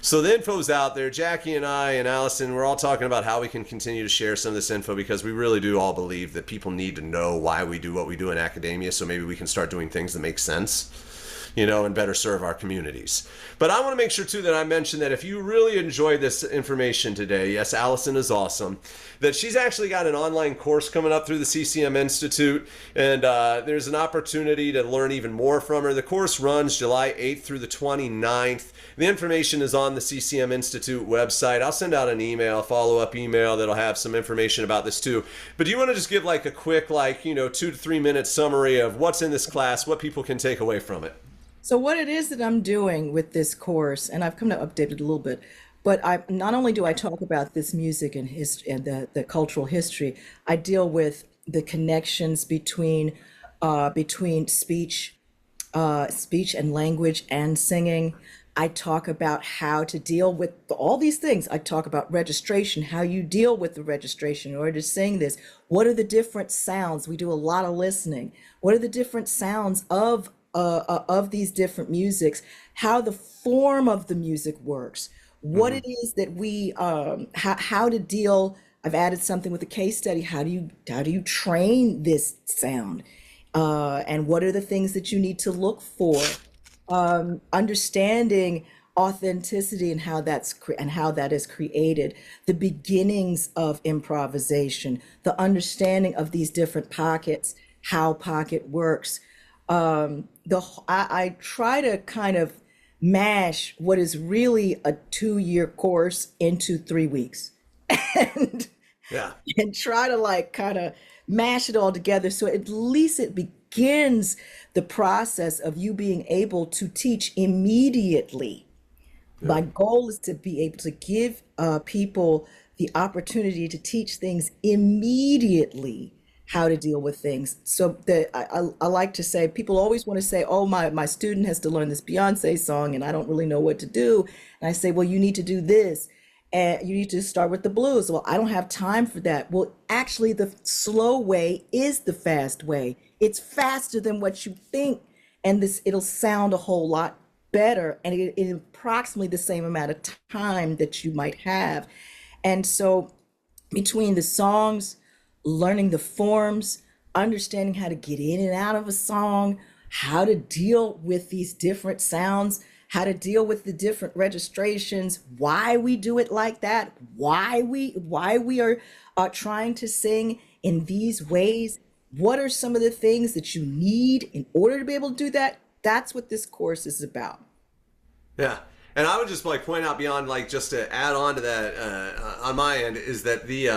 So the info's out there. Jackie and I and Allison, we're all talking about how we can continue to share some of this info because we really do all believe that people need to know why we do what we do in academia, so maybe we can start doing things that make sense, and better serve our communities. But I want to make sure too that I mention that if you really enjoyed this information today, yes, Allison is awesome, that she's actually got an online course coming up through the CCM Institute, and there's an opportunity to learn even more from her. The course runs July 8th through the 29th. The information is on the CCM Institute website. I'll send out an email, a follow-up email that'll have some information about this too. But do you want to just give like a quick 2 to 3 minute summary of what's in this class, what people can take away from it? So what it is that I'm doing with this course, and I've come to update it a little bit, but I not only do I talk about this music and the cultural history, I deal with the connections between speech and language and singing. I talk about how to deal with all these things. I talk about registration, how you deal with the registration in order to sing this. What are the different sounds? We do a lot of listening. What are the different sounds of these different musics? How the form of the music works? What Mm-hmm. it is that how to deal. I've added something with a case study. How do you train this sound? And what are the things that you need to look for? Understanding authenticity and how that is created, the beginnings of improvisation, the understanding of these different pockets, how pocket works. I try to kind of mash what is really a 2-year course into 3 weeks. and Yeah. and try to like kind of mash it all together so at least it begins the process of you being able to teach immediately. Yeah. My goal is to be able to give people the opportunity to teach things immediately, how to deal with things. So that I like to say, people always want to say, oh, my student has to learn this Beyonce song and I don't really know what to do. And I say, well, you need to do this. And you need to start with the blues. Well, I don't have time for that. Well, actually, the slow way is the fast way. It's faster than what you think, and this it'll sound a whole lot better, and in approximately the same amount of time that you might have. And so between the songs, learning the forms, understanding how to get in and out of a song, how to deal with these different sounds, how to deal with the different registrations, why we do it like that, why we are trying to sing in these ways, what are some of the things that you need in order to be able to do that? That's what this course is about. Yeah. And I would just like point out beyond like just to add on to that on my end is that the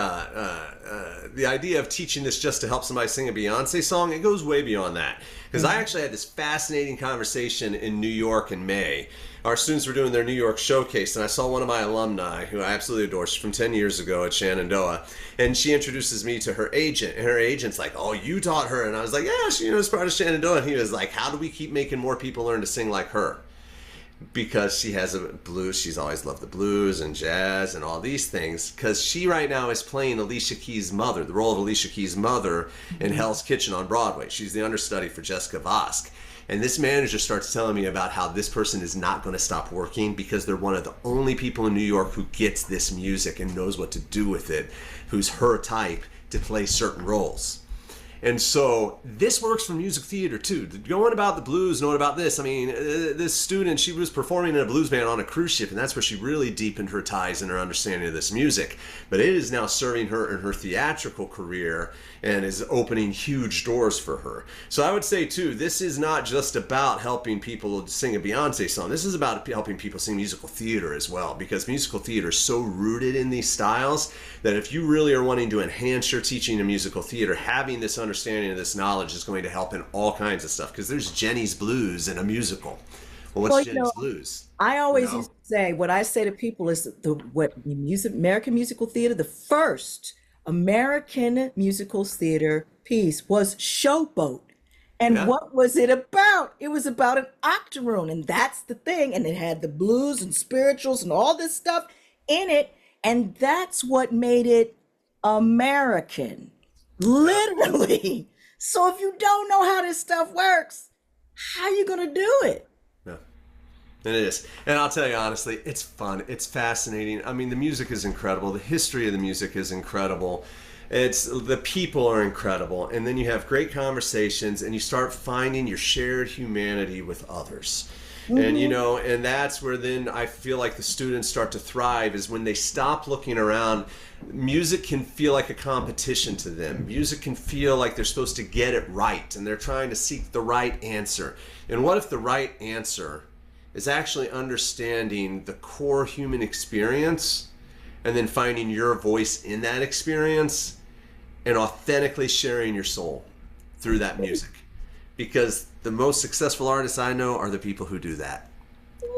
idea of teaching this just to help somebody sing a Beyonce song, it goes way beyond that. Because I actually had this fascinating conversation in New York in May. Our students were doing their New York showcase, and I saw one of my alumni who I absolutely adore. She's from 10 years ago at Shenandoah, and she introduces me to her agent, and her agent's like, "Oh, you taught her?" And I was like, "Yeah, she is part of Shenandoah." And he was like, "How do we keep making more people learn to sing like her?" Because she has a blues, she's always loved the blues and jazz and all these things, because she right now is playing Alicia Keys' mother, the role of Alicia Keys' mother in Hell's Kitchen on Broadway. She's the understudy for Jessica Vosk. And this manager starts telling me about how this person is not going to stop working because they're one of the only people in New York who gets this music and knows what to do with it, who's her type to play certain roles. And so this works for music theater too. Going about the blues, knowing about this. I mean, this student, she was performing in a blues band on a cruise ship, and that's where she really deepened her ties and her understanding of this music. But it is now serving her in her theatrical career and is opening huge doors for her. So I would say too, this is not just about helping people sing a Beyonce song. This is about helping people sing musical theater as well, because musical theater is so rooted in these styles that if you really are wanting to enhance your teaching in musical theater, having this understanding of this knowledge is going to help in all kinds of stuff. Because there's Jenny's Blues in a musical. Well, Well, what's Jenny's Blues? I You always know? used to say, what I say to people is the music, American musical theater, the first American musical theater piece was Showboat. And Yeah. what was it about? It was about an octoroon, and that's the thing. And it had the blues and spirituals and all this stuff in it, and that's what made it American, Yeah. literally. So if you don't know how this stuff works, how you gonna do it? Yeah. It is. And I'll tell you honestly, it's fun. It's fascinating. I mean, the music is incredible. The history of the music is incredible. It's the people are incredible. And then you have great conversations and you start finding your shared humanity with others. And Mhm. and that's where then I feel like the students start to thrive is when they stop looking around. Music can feel like a competition to them. Music can feel like they're supposed to get it right and they're trying to seek the right answer. And what if the right answer is actually understanding the core human experience and then finding your voice in that experience and authentically sharing your soul through that music? Because the most successful artists I know are the people who do that.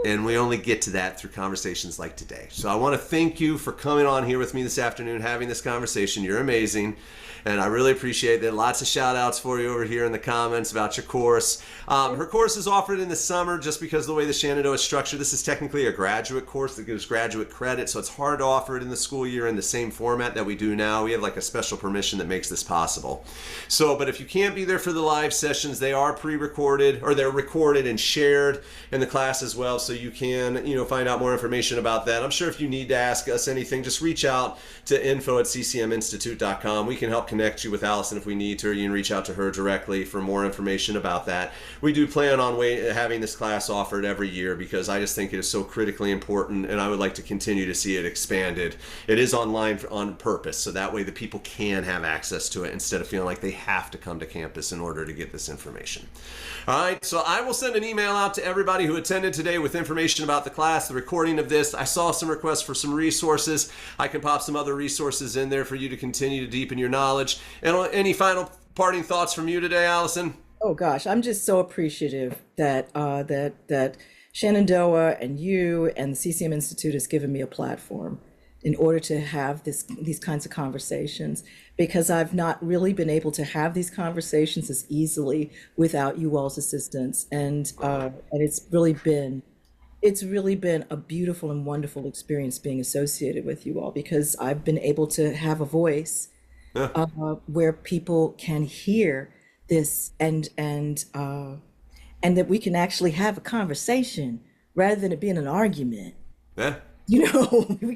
And we only get to that through conversations like today. So I want to thank you for coming on here with me this afternoon, having this conversation. You're amazing. And I really appreciate that. Lots of shout outs for you over here in the comments about your course. Her course is offered in the summer just because of the way the Shenandoah is structured. This is technically a graduate course that gives graduate credit. So it's hard to offer it in the school year in the same format that we do now. We have like a special permission that makes this possible. So, but if you can't be there for the live sessions, they are pre-recorded or they're recorded and shared in the class as well. So you can, find out more information about that. I'm sure if you need to ask us anything, just reach out to info@ccminstitute.com. We can help connect you with Alison if we need to, or you can reach out to her directly for more information about that. We do plan on having this class offered every year because I just think it is so critically important and I would like to continue to see it expanded. It is online on purpose, so that way the people can have access to it instead of feeling like they have to come to campus in order to get this information. All right, so I will send an email out to everybody who attended today with information about the class, the recording of this. I saw some requests for some resources. I can pop some other resources in there for you to continue to deepen your knowledge. And any final parting thoughts from you today, Allison? Oh gosh, I'm just so appreciative that Shenandoah and you and the CCM Institute has given me a platform in order to have these kinds of conversations, because I've not really been able to have these conversations as easily without you all's assistance, and it's really been a beautiful and wonderful experience being associated with you all, because I've been able to have a voice Yeah. where people can hear this, and that we can actually have a conversation rather than it being an argument. Yeah. We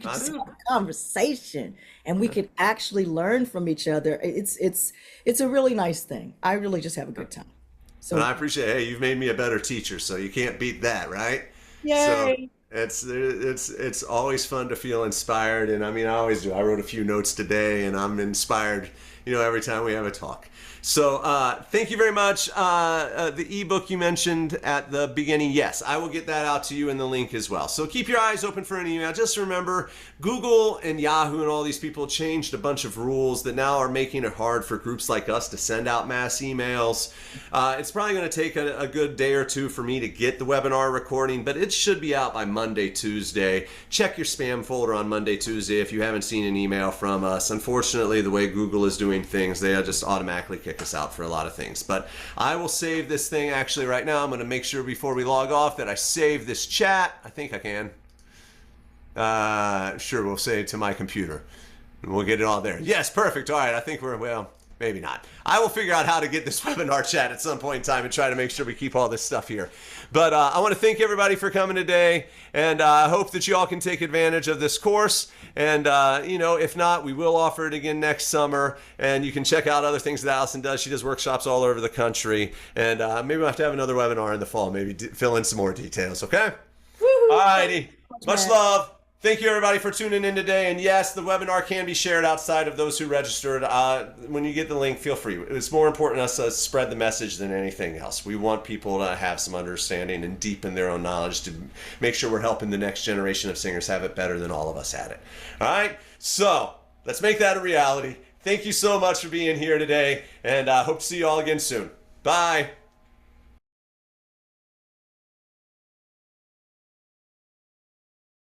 could I just do. have a conversation and we could actually learn from each other. It's a really nice thing. I really just have a good time. And So I appreciate, hey, you've made me a better teacher, so you can't beat that, right? So yay. it's always fun to feel inspired, and I mean, I always do. I wrote a few notes today, and I'm inspired, every time we have a talk. So thank you very much. The ebook you mentioned at the beginning, yes, I will get that out to you in the link as well. So keep your eyes open for an email. Just remember, Google and Yahoo and all these people changed a bunch of rules that now are making it hard for groups like us to send out mass emails. It's probably going to take a good day or two for me to get the webinar recording, but it should be out by Monday, Tuesday. Check your spam folder on Monday, Tuesday if you haven't seen an email from us. Unfortunately, the way Google is doing things, they just automatically kick us out for a lot of things. But I will save this thing actually right now. I'm going to make sure before we log off that I save this chat. I think I can. Sure, we'll save it to my computer. And we'll get it all there. Yes, perfect. All right, I think well, maybe not. I will figure out how to get this webinar chat at some point in time and try to make sure we keep all this stuff here. But I want to thank everybody for coming today, and I hope that you all can take advantage of this course. And, if not, we will offer it again next summer, and you can check out other things that Allison does. She does workshops all over the country, and maybe we'll have to have another webinar in the fall, maybe fill in some more details, okay? All Woohoo. righty. Much Matt. love. Thank you, everybody, for tuning in today. And yes, the webinar can be shared outside of those who registered. When you get the link, feel free. It's more important to us to spread the message than anything else. We want people to have some understanding and deepen their own knowledge to make sure we're helping the next generation of singers have it better than all of us had it. All right? So let's make that a reality. Thank you so much for being here today, and hope to see you all again soon. Bye.